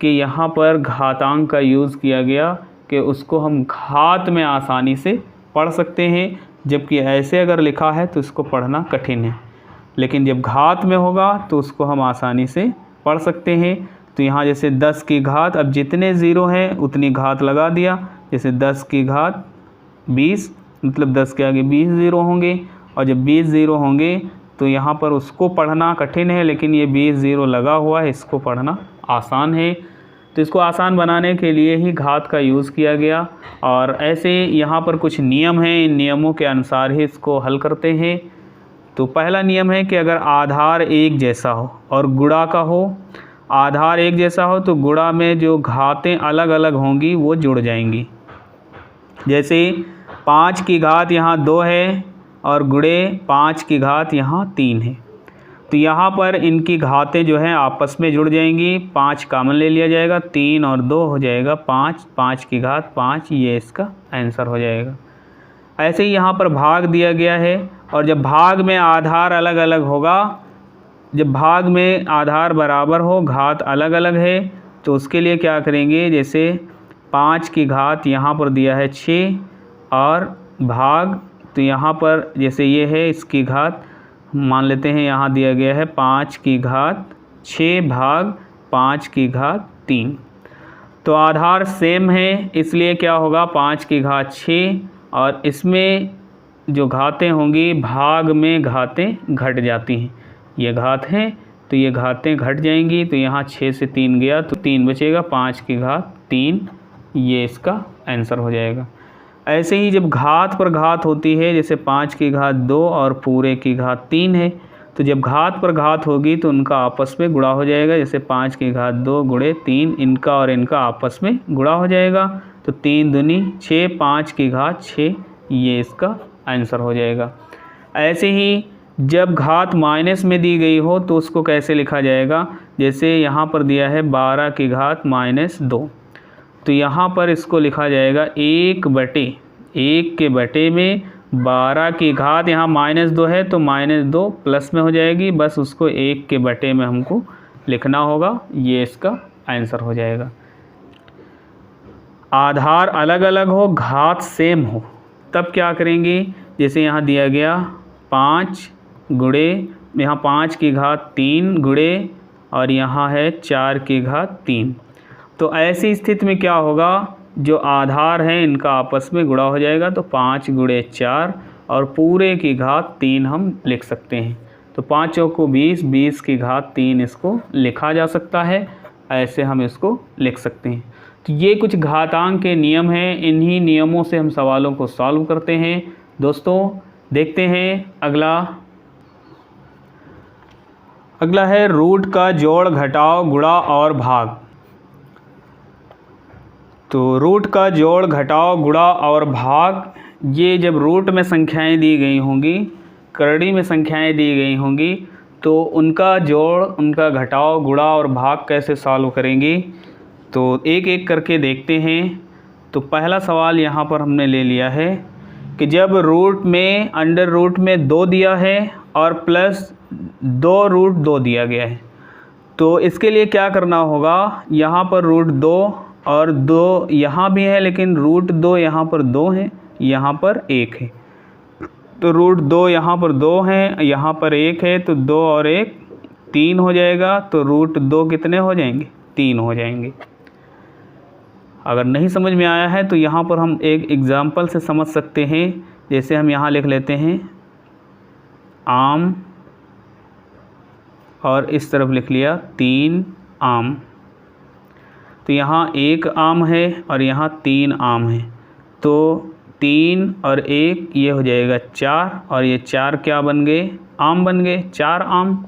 कि यहाँ पर घातांक का यूज़ किया गया कि उसको हम घात में आसानी से पढ़ सकते हैं, जबकि ऐसे अगर लिखा है तो इसको पढ़ना कठिन है। लेकिन जब घात में होगा तो उसको हम आसानी से पढ़ सकते हैं। तो यहाँ जैसे 10 की घात, अब जितने ज़ीरो हैं उतनी घात लगा दिया। जैसे 10 की घात 20, मतलब 10 के आगे 20 ज़ीरो होंगे, और जब 20 ज़ीरो होंगे तो यहाँ पर उसको पढ़ना कठिन है, लेकिन ये 20 ज़ीरो लगा हुआ है, इसको पढ़ना आसान है। तो इसको आसान बनाने के लिए ही घात का यूज़ किया गया। और ऐसे यहाँ पर कुछ नियम हैं, इन नियमों के अनुसार ही इसको हल करते हैं। तो पहला नियम है कि अगर आधार एक जैसा हो और गुणा का हो, आधार एक जैसा हो तो गुणा में जो घातें अलग अलग होंगी वो जुड़ जाएंगी। जैसे 5 की घात यहाँ 2 है और गुणे 5 की घात यहाँ 3 है, तो यहाँ पर इनकी घातें जो हैं आपस में जुड़ जाएंगी। 5 कॉमन ले लिया जाएगा, 3 और 2 हो जाएगा 5, 5 की घात 5, ये इसका आंसर हो जाएगा। ऐसे ही यहाँ पर भाग दिया गया है, और जब भाग में आधार अलग अलग होगा, जब भाग में आधार बराबर हो घात अलग अलग है, तो उसके लिए क्या करेंगे, जैसे 5 की घात यहाँ पर दिया है 6 और भाग, तो यहाँ पर जैसे ये है इसकी घात मान लेते हैं, यहाँ दिया गया है 5 की घात 6 भाग 5 की घात 3। तो आधार सेम है, इसलिए क्या होगा 5 की घात 6, और इसमें जो घातें होंगी भाग में घातें घट जाती हैं। ये घात हैं तो ये घातें घट जाएंगी, तो यहाँ 6 से 3 गया तो 3 बचेगा, 5 की घात 3, ये इसका आंसर हो जाएगा। ऐसे ही जब घात पर घात होती है, जैसे 5 की घात 2 और पूरे की घात 3 है, तो जब घात पर घात होगी तो उनका आपस में गुणा हो जाएगा। जैसे 5 की घात 2 गुणे 3, इनका और इनका आपस में गुणा हो जाएगा, तो 3 दूनी 6, 5 की घात 6, ये इसका आंसर हो जाएगा। ऐसे ही जब घात माइनस में दी गई हो तो उसको कैसे लिखा जाएगा, जैसे यहाँ पर दिया है 12 की घात -2, तो यहाँ पर इसको लिखा जाएगा 1/1 के बटे में 12 की घात, यहाँ -2 है तो -2 प्लस में हो जाएगी, बस उसको 1 के बटे में हमको लिखना होगा, ये इसका आंसर हो जाएगा। आधार अलग अलग हो घात सेम हो तब क्या करेंगे, जैसे यहाँ दिया गया 5 गुणे, यहाँ 5 की घात 3 गुणे और यहाँ है 4 की घात 3, तो ऐसी स्थिति में क्या होगा, जो आधार हैं इनका आपस में गुणा हो जाएगा, तो 5 गुणे 4 और पूरे की घात 3 हम लिख सकते हैं। तो 5 चौको 20, 20 की घात 3 इसको लिखा जा सकता है, ऐसे हम इसको लिख सकते हैं। तो ये कुछ घातांक के नियम हैं, इन्हीं नियमों से हम सवालों को सॉल्व करते हैं। दोस्तों देखते हैं अगला है रूट का जोड़ घटाव गुणा और भाग। तो रूट का जोड़ घटाव गुणा और भाग, ये जब रूट में संख्याएं दी गई होंगी, करड़ी में संख्याएं दी गई होंगी, तो उनका जोड़, उनका घटाव, गुणा और भाग कैसे सॉल्व करेंगे, तो एक एक करके देखते हैं। तो पहला सवाल यहाँ पर हमने ले लिया है कि जब रूट में अंडर रूट में 2 दिया है और प्लस 2√2 दिया गया है, तो इसके लिए क्या करना होगा, यहाँ पर √2 और 2 यहाँ भी है, लेकिन √2 यहाँ पर 2 है, यहाँ पर 1 है, तो √2 यहाँ पर 2 है, यहाँ पर 1 है, तो 2 और 1 3 हो जाएगा, तो √2 कितने हो जाएंगे, 3 हो जाएंगे। अगर नहीं समझ में आया है तो यहाँ पर हम एक एग्ज़ाम्पल से समझ सकते हैं। जैसे हम यहाँ लिख लेते हैं आम, और इस तरफ लिख लिया 3 आम, तो यहाँ 1 आम है और यहाँ 3 आम है, तो 3 और 1 ये हो जाएगा 4, और ये 4 क्या बन गए, आम बन गए, 4 आम।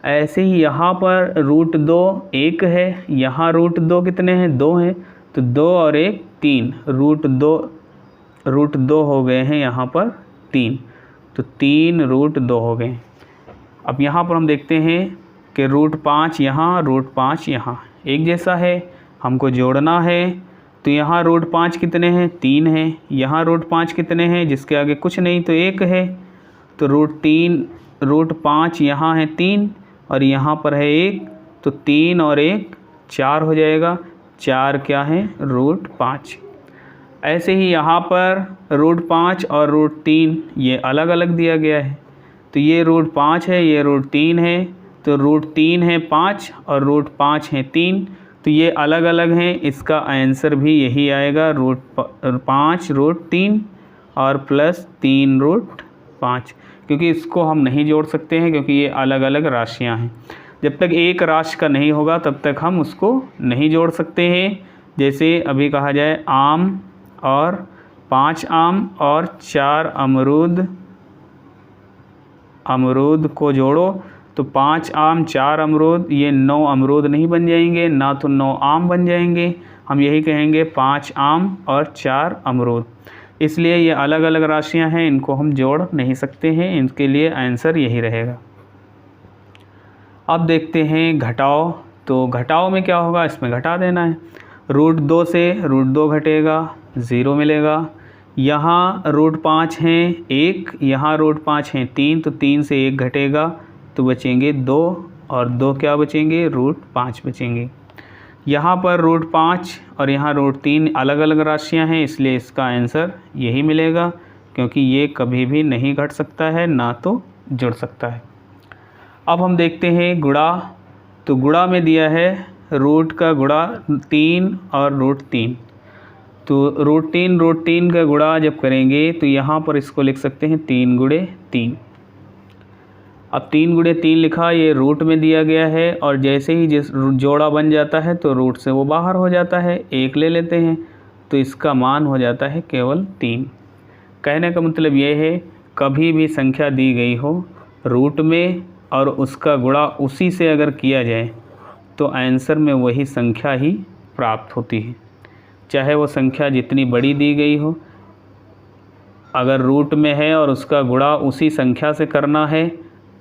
ऐसे ही यहाँ पर √2 1 है, यहाँ √2 कितने हैं, 2 हैं, तो 2 और 1 3, √2 हो गए हैं यहाँ पर 3, तो 3 √2 हो गए। अब यहाँ पर हम देखते हैं कि √5 यहाँ, √5 यहाँ एक जैसा है, हमको जोड़ना है, तो यहाँ √5 कितने हैं, 3 हैं, यहाँ √5 कितने हैं, जिसके आगे कुछ नहीं तो 1 है, तो √5 यहाँ है 3 और यहाँ पर है 1, तो 3 और 1 4 हो जाएगा, 4 क्या है, √5। ऐसे ही यहाँ पर √5 और √3 ये अलग अलग दिया गया है, तो ये रूट 5 है, ये रूट 3 है, तो रूट 3 है 5 और रूट 5 है 3, तो ये अलग अलग हैं। इसका आंसर भी यही आएगा, रूट 5 रूट 3 और प्लस 3 रूट 5, क्योंकि इसको हम नहीं जोड़ सकते हैं क्योंकि ये अलग अलग राशियां हैं। जब तक एक राशि का नहीं होगा तब तक हम उसको नहीं जोड़ सकते हैं। जैसे अभी कहा जाए आम और 5 आम और 4 अमरूद को जोड़ो, तो 5 आम 4 अमरूद, ये 9 अमरूद नहीं बन जाएंगे, ना तो 9 आम बन जाएंगे। हम यही कहेंगे 5 आम और 4 अमरूद। इसलिए ये अलग अलग राशियां हैं, इनको हम जोड़ नहीं सकते हैं, इनके लिए आंसर यही रहेगा। अब देखते हैं घटाओ। तो घटाओ में क्या होगा, इसमें घटा देना है। रूट 2 से रूट 2 घटेगा, 0 मिलेगा। यहाँ रूट 5 हैं 1, यहाँ रूट 5 हैं 3, तो 3 से 1 घटेगा तो बचेंगे 2, और 2 क्या बचेंगे, रूट 5 बचेंगे। यहाँ पर रूट 5 और यहाँ रूट 3 अलग अलग राशियाँ हैं, इसलिए इसका आंसर यही मिलेगा, क्योंकि ये कभी भी नहीं घट सकता है ना तो जुड़ सकता है। अब हम देखते हैं गुणा। तो गुणा में दिया है रूट का गुणा 3 और रूट 3, तो रूट 3 का गुणा जब करेंगे तो यहाँ पर इसको लिख सकते हैं 3 गुणे 3। अब 3 गुणे 3 लिखा, ये रूट में दिया गया है, और जैसे ही जिस जोड़ा बन जाता है तो रूट से वो बाहर हो जाता है, 1 ले लेते हैं, तो इसका मान हो जाता है केवल 3। कहने का मतलब ये है, कभी भी संख्या दी गई हो रूट में और उसका गुणा उसी से अगर किया जाए तो आंसर में वही संख्या ही प्राप्त होती है, चाहे वो संख्या जितनी बड़ी दी गई हो। अगर रूट में है और उसका गुणा उसी संख्या से करना है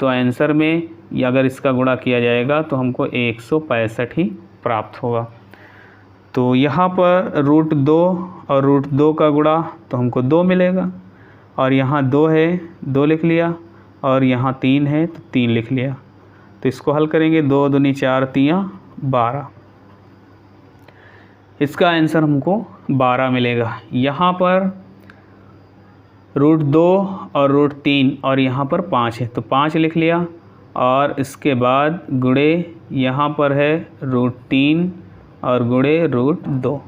तो आंसर में अगर इसका गुणा किया जाएगा तो हमको 165 ही प्राप्त होगा। तो यहाँ पर रूट 2 और रूट 2 का गुणा तो हमको 2 मिलेगा, और यहाँ 2 है 2 लिख लिया, और यहाँ 3 है तो 3 लिख लिया। तो इसको हल करेंगे, 2 दूनी 4 3 12, इसका आंसर हमको 12 मिलेगा। यहाँ पर रूट 2 और रूट 3 और यहाँ पर 5 है तो 5 लिख लिया, और इसके बाद गुणे यहाँ पर है रूट 3 और गुणे रूट 2।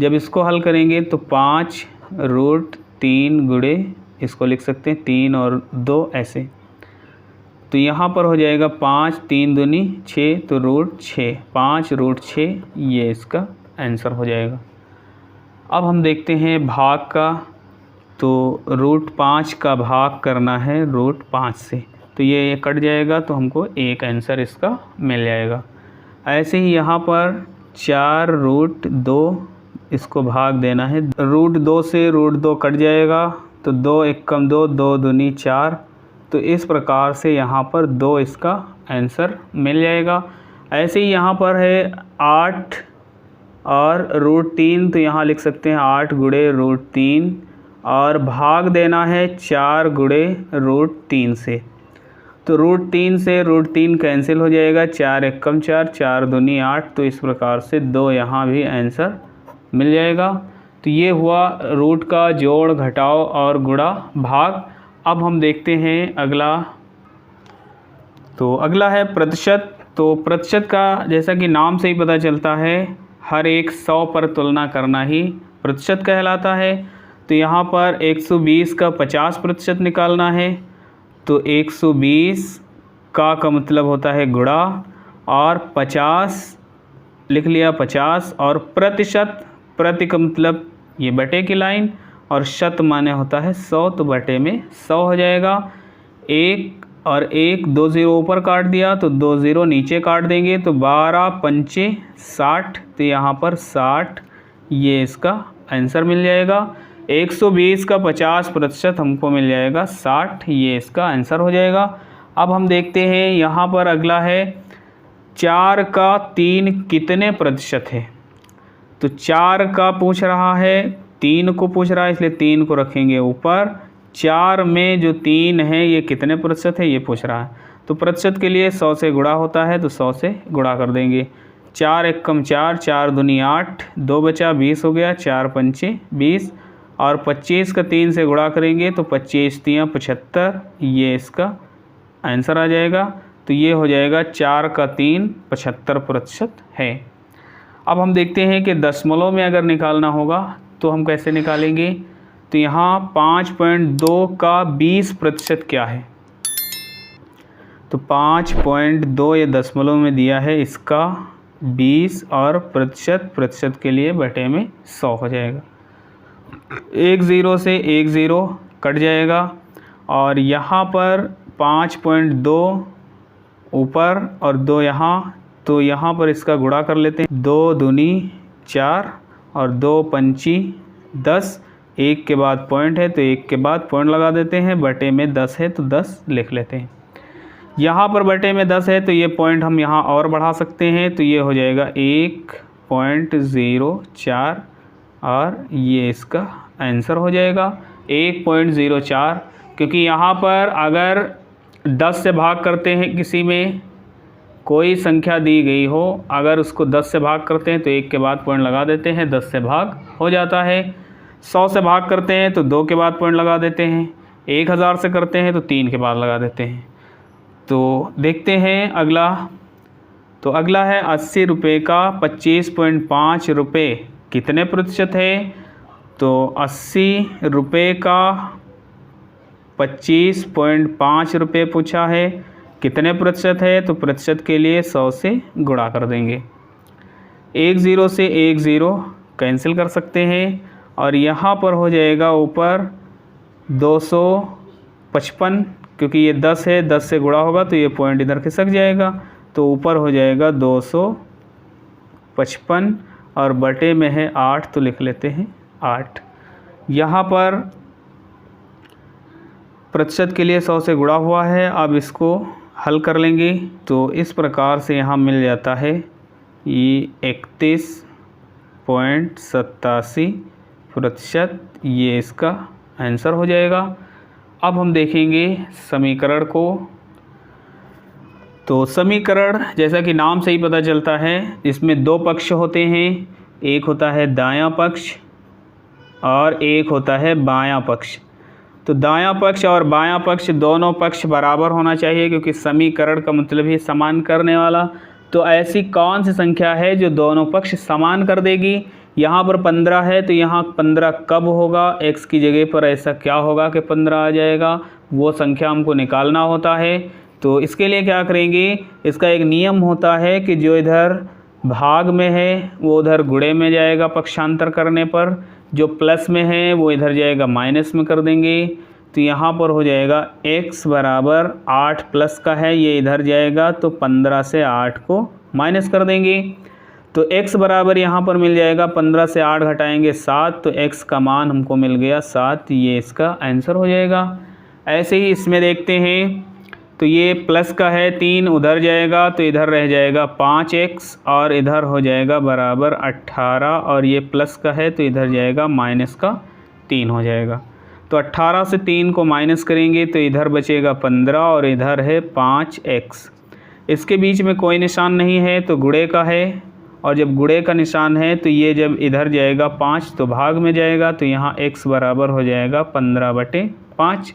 जब इसको हल करेंगे तो 5 रूट 3 गुणे, इसको लिख सकते हैं 3 और 2 ऐसे, तो यहाँ पर हो जाएगा 5 3 दूनी 6, तो रूट 6, 5 रूट 6, ये इसका आंसर हो जाएगा। अब हम देखते हैं भाग का। तो रूट 5 का भाग करना है रूट 5 से, तो ये कट जाएगा तो हमको एक आंसर इसका मिल जाएगा। ऐसे ही यहाँ पर 4 रूट 2, इसको भाग देना है, रूट 2 से रूट 2 कट जाएगा तो 2 एकम 2, 2 दूनी 4, तो इस प्रकार से यहाँ पर 2 इसका आंसर मिल जाएगा। ऐसे ही यहाँ पर है 8 और रूट 3, तो यहाँ लिख सकते हैं 8 गुणे रूट 3, और भाग देना है 4 गुणे रूट 3 से, तो रूट 3 से रूट 3 कैंसिल हो जाएगा, 4 एकम 4, 4 दूनी 8, तो इस प्रकार से 2 यहाँ भी आंसर मिल जाएगा। तो ये हुआ रूट का जोड़, घटाव और गुणा भाग। अब हम देखते हैं अगला। तो अगला है प्रतिशत। तो प्रतिशत का जैसा कि नाम से ही पता चलता है, हर एक 100 पर तुलना करना ही प्रतिशत कहलाता है। तो यहाँ पर 120 का 50% निकालना है, तो 120 का मतलब होता है गुणा, और 50 लिख लिया 50, और प्रतिशत, प्रति का मतलब ये बटे की लाइन, और शत माने होता है 100, तो बटे में 100 हो जाएगा। 1 और 1 2 0 ऊपर काट दिया तो 2 0 नीचे काट देंगे, तो 12 पंचे 60, तो यहाँ पर 60, ये इसका आंसर मिल जाएगा। 120 का 50% हमको मिल जाएगा 60, ये इसका आंसर हो जाएगा। अब हम देखते हैं यहाँ पर अगला है 4 का 3 कितने प्रतिशत है। तो 4 का पूछ रहा है, 3 को पूछ रहा है, इसलिए 3 को रखेंगे ऊपर। 4 में जो 3 है ये कितने प्रतिशत है ये पूछ रहा है, तो प्रतिशत के लिए 100 से गुणा होता है, तो 100 से गुणा कर देंगे। 4 एकम 4, 4 दूनी 8, 2 बचा 20 हो गया, 4 पंचे 20, और 25 का 3 से गुणा करेंगे तो 25 3 75, ये इसका आंसर आ जाएगा। तो ये हो जाएगा 4 का 3 75% है। अब हम देखते हैं कि दशमलव में अगर निकालना होगा तो हम कैसे निकालेंगे। तो यहाँ 5.2 का 20% क्या है। तो 5.2 ये दशमलव में दिया है, इसका 20 और प्रतिशत के लिए बटे में 100 हो जाएगा। एक ज़ीरो से एक ज़ीरो कट जाएगा और यहाँ पर 5.2 ऊपर और 2 यहाँ, तो यहाँ पर इसका गुणा कर लेते हैं। 2 दूनी 4 और 2 पंची 10, एक के बाद पॉइंट है तो एक के बाद पॉइंट लगा देते हैं। बटे में 10 है तो 10 लिख लेते हैं। यहाँ पर बटे में 10 है तो ये पॉइंट हम यहाँ और बढ़ा सकते हैं, तो ये हो जाएगा 1.04 और ये इसका आंसर हो जाएगा 1.04। क्योंकि यहाँ पर अगर 10 से भाग करते हैं, किसी में कोई संख्या दी गई हो, अगर उसको 10 से भाग करते हैं तो एक के बाद पॉइंट लगा देते हैं, 10 से भाग हो जाता है। 100 से भाग करते हैं तो 2 के बाद पॉइंट लगा देते हैं। 1000 से करते हैं तो 3 के बाद लगा देते हैं। तो देखते हैं अगला। तो अगला है 80 रुपये का 25.5 रुपये कितने प्रतिशत है। तो 80 रुपये का 25.5 रुपये पूछा है, कितने प्रतिशत है। तो प्रतिशत के लिए 100 से गुणा कर देंगे। एक ज़ीरो से एक ज़ीरो कैंसिल कर सकते हैं और यहाँ पर हो जाएगा ऊपर 255, क्योंकि ये 10 है, 10 से गुणा होगा तो ये पॉइंट इधर खिसक जाएगा। तो ऊपर हो जाएगा 255 और बटे में है 8 तो लिख लेते हैं 8। यहाँ पर प्रतिशत के लिए 100 से गुणा हुआ है। अब इसको हल कर लेंगे तो इस प्रकार से यहाँ मिल जाता है ये 31.87%, ये इसका आंसर हो जाएगा। अब हम देखेंगे समीकरण को। तो समीकरण जैसा कि नाम से ही पता चलता है, इसमें 2 पक्ष होते हैं, एक होता है दायां पक्ष और एक होता है बायां पक्ष। तो दायां पक्ष और बायां पक्ष दोनों पक्ष बराबर होना चाहिए, क्योंकि समीकरण का मतलब ही समान करने वाला। तो ऐसी कौन सी संख्या है जो दोनों पक्ष समान कर देगी। यहाँ पर 15 है तो यहाँ 15 कब होगा, x की जगह पर ऐसा क्या होगा कि 15 आ जाएगा, वो संख्या हमको निकालना होता है। तो इसके लिए क्या करेंगे, इसका एक नियम होता है कि जो इधर भाग में है वो उधर गुणे में जाएगा पक्षांतर करने पर, जो प्लस में है वो इधर जाएगा माइनस में कर देंगे। तो यहाँ पर हो जाएगा x बराबर 8 प्लस का है, ये इधर जाएगा तो 15 से 8 को माइनस कर देंगे। तो x बराबर यहाँ पर मिल जाएगा 15 से 8 घटाएंगे 7, तो x का मान हमको मिल गया 7, ये इसका आंसर हो जाएगा। ऐसे ही इसमें देखते हैं तो ये प्लस का है 3 उधर जाएगा तो इधर रह जाएगा 5x और इधर हो जाएगा बराबर 18, और ये प्लस का है तो इधर जाएगा माइनस का 3 हो जाएगा। तो 18 से 3 को माइनस करेंगे तो इधर बचेगा 15 और इधर है 5x। इसके बीच में कोई निशान नहीं है तो गुणे का है, और जब गुणे का निशान है तो ये जब इधर जाएगा 5 तो भाग में जाएगा, तो यहाँ x बराबर हो जाएगा 15/5।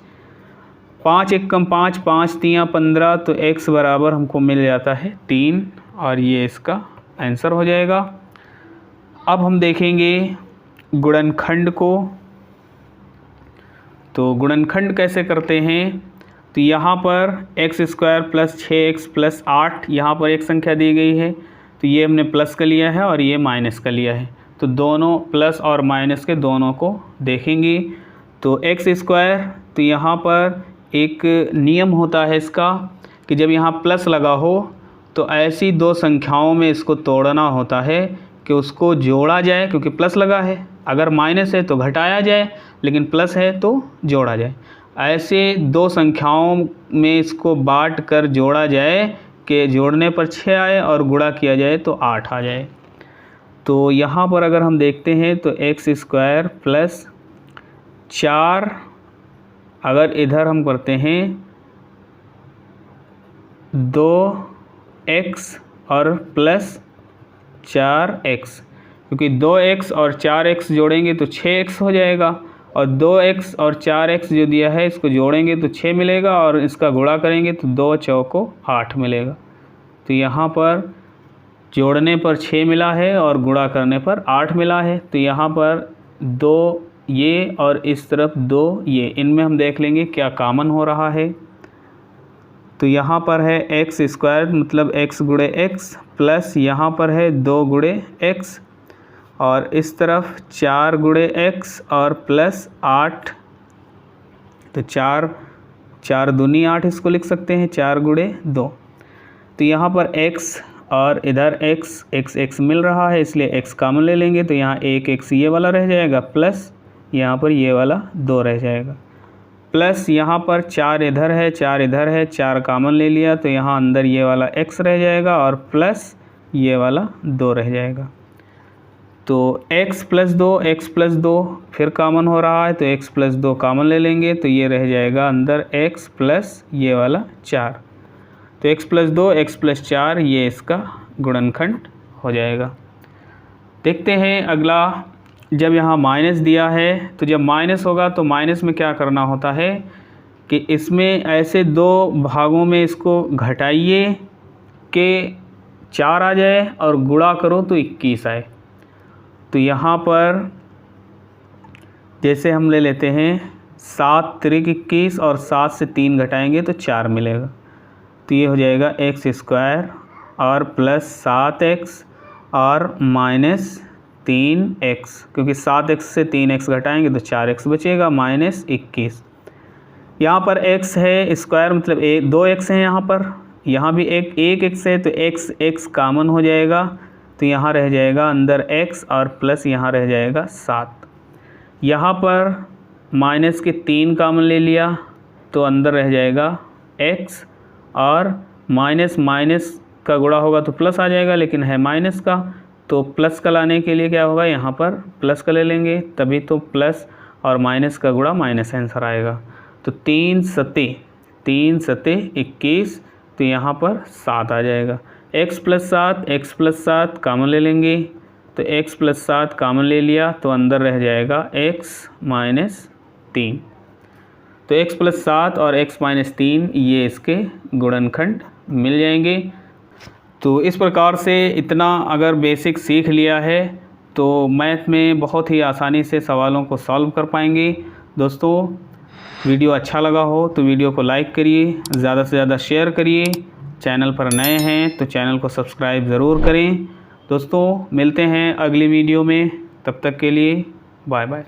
5 एकम 5, 5 तियाँ 15, तो x बराबर हमको मिल जाता है 3 और ये इसका आंसर हो जाएगा। अब हम देखेंगे गुणनखंड को। तो गुणनखंड कैसे करते हैं। तो यहाँ पर x² + 6x + 8 यहाँ पर एक संख्या दी गई है, तो ये हमने प्लस का लिया है और ये माइनस का लिया है। तो दोनों प्लस और माइनस के दोनों को देखेंगे। तो x², तो यहाँ पर एक नियम होता है इसका कि जब यहाँ प्लस लगा हो तो ऐसी 2 संख्याओं में इसको तोड़ना होता है कि उसको जोड़ा जाए, क्योंकि प्लस लगा है। अगर माइनस है तो घटाया जाए, लेकिन प्लस है तो जोड़ा जाए। ऐसे 2 संख्याओं में इसको बांट कर जोड़ा जाए कि जोड़ने पर 6 आए और गुणा किया जाए तो 8 आ जाए। तो यहाँ पर अगर हम देखते हैं तो x² + 4, अगर इधर हम करते हैं 2x और प्लस 4x, क्योंकि 2x और 4x जोड़ेंगे तो 6x हो जाएगा, और 2x और 4x जो दिया है इसको जोड़ेंगे तो 6 मिलेगा और इसका गुणा करेंगे तो 2 चौको 8 मिलेगा। तो यहाँ पर जोड़ने पर 6 मिला है और गुणा करने पर 8 मिला है। तो यहाँ पर 2 ये और इस तरफ 2 ये, इनमें हम देख लेंगे क्या कॉमन हो रहा है। तो यहाँ पर है एक्स स्क्वायर मतलब x गुणे x प्लस यहाँ पर है 2 गुणे x और इस तरफ 4 गुणे x और प्लस 8। तो 4 दूनी 8 इसको लिख सकते हैं 4 गुणे 2। तो यहाँ पर x और इधर x मिल रहा है इसलिए x कॉमन ले लेंगे। तो यहाँ एक x ये वाला रह जाएगा प्लस यहाँ पर ये वाला 2 रह जाएगा प्लस यहाँ पर 4 इधर है 4 इधर है 4 कॉमन ले लिया तो यहाँ अंदर ये वाला x रह जाएगा और प्लस ये वाला 2 रह जाएगा। तो x प्लस 2 फिर कॉमन हो रहा है तो x प्लस 2 कॉमन ले लेंगे तो ये रह जाएगा अंदर x प्लस ये वाला 4। तो x प्लस 2 x प्लस 4 ये इसका गुणनखंड हो जाएगा। देखते हैं अगला, जब यहाँ माइनस दिया है तो जब माइनस होगा तो माइनस में क्या करना होता है कि इसमें ऐसे 2 भागों में इसको घटाइए कि 4 आ जाए और गुणा करो तो 21 आए। तो यहाँ पर जैसे हम ले लेते हैं 7 त्रिक 21 और 7 से 3 घटाएंगे तो 4 मिलेगा। तो ये हो जाएगा एक्स स्क्वायर और प्लस 7x और माइनस 3x, क्योंकि 7x से 3x घटाएंगे तो 4x बचेगा माइनस 21। यहाँ पर x है स्क्वायर मतलब 2x है, यहाँ भी एक x है तो x कॉमन हो जाएगा। तो यहाँ रह जाएगा अंदर x और प्लस यहाँ रह जाएगा 7। यहाँ पर माइनस के 3 कॉमन ले लिया तो अंदर रह जाएगा x और माइनस का गुणा होगा तो प्लस आ जाएगा, लेकिन है माइनस का तो प्लस का लाने के लिए क्या होगा यहाँ पर प्लस का ले लेंगे, तभी तो प्लस और माइनस का गुणा माइनस आंसर आएगा। तो 3 सते 21 तो यहाँ पर 7 आ जाएगा। x प्लस 7 कॉमन ले लेंगे तो x प्लस 7 कॉमन ले लिया तो अंदर रह जाएगा x माइनस 3। तो x प्लस 7 और x माइनस 3 ये इसके गुणनखंड मिल जाएंगे। तो इस प्रकार से इतना अगर बेसिक सीख लिया है तो मैथ में बहुत ही आसानी से सवालों को सॉल्व कर पाएंगे। दोस्तों वीडियो अच्छा लगा हो तो वीडियो को लाइक करिए, ज़्यादा से ज़्यादा शेयर करिए। चैनल पर नए हैं तो चैनल को सब्सक्राइब ज़रूर करें। दोस्तों मिलते हैं अगली वीडियो में, तब तक के लिए बाय बाय।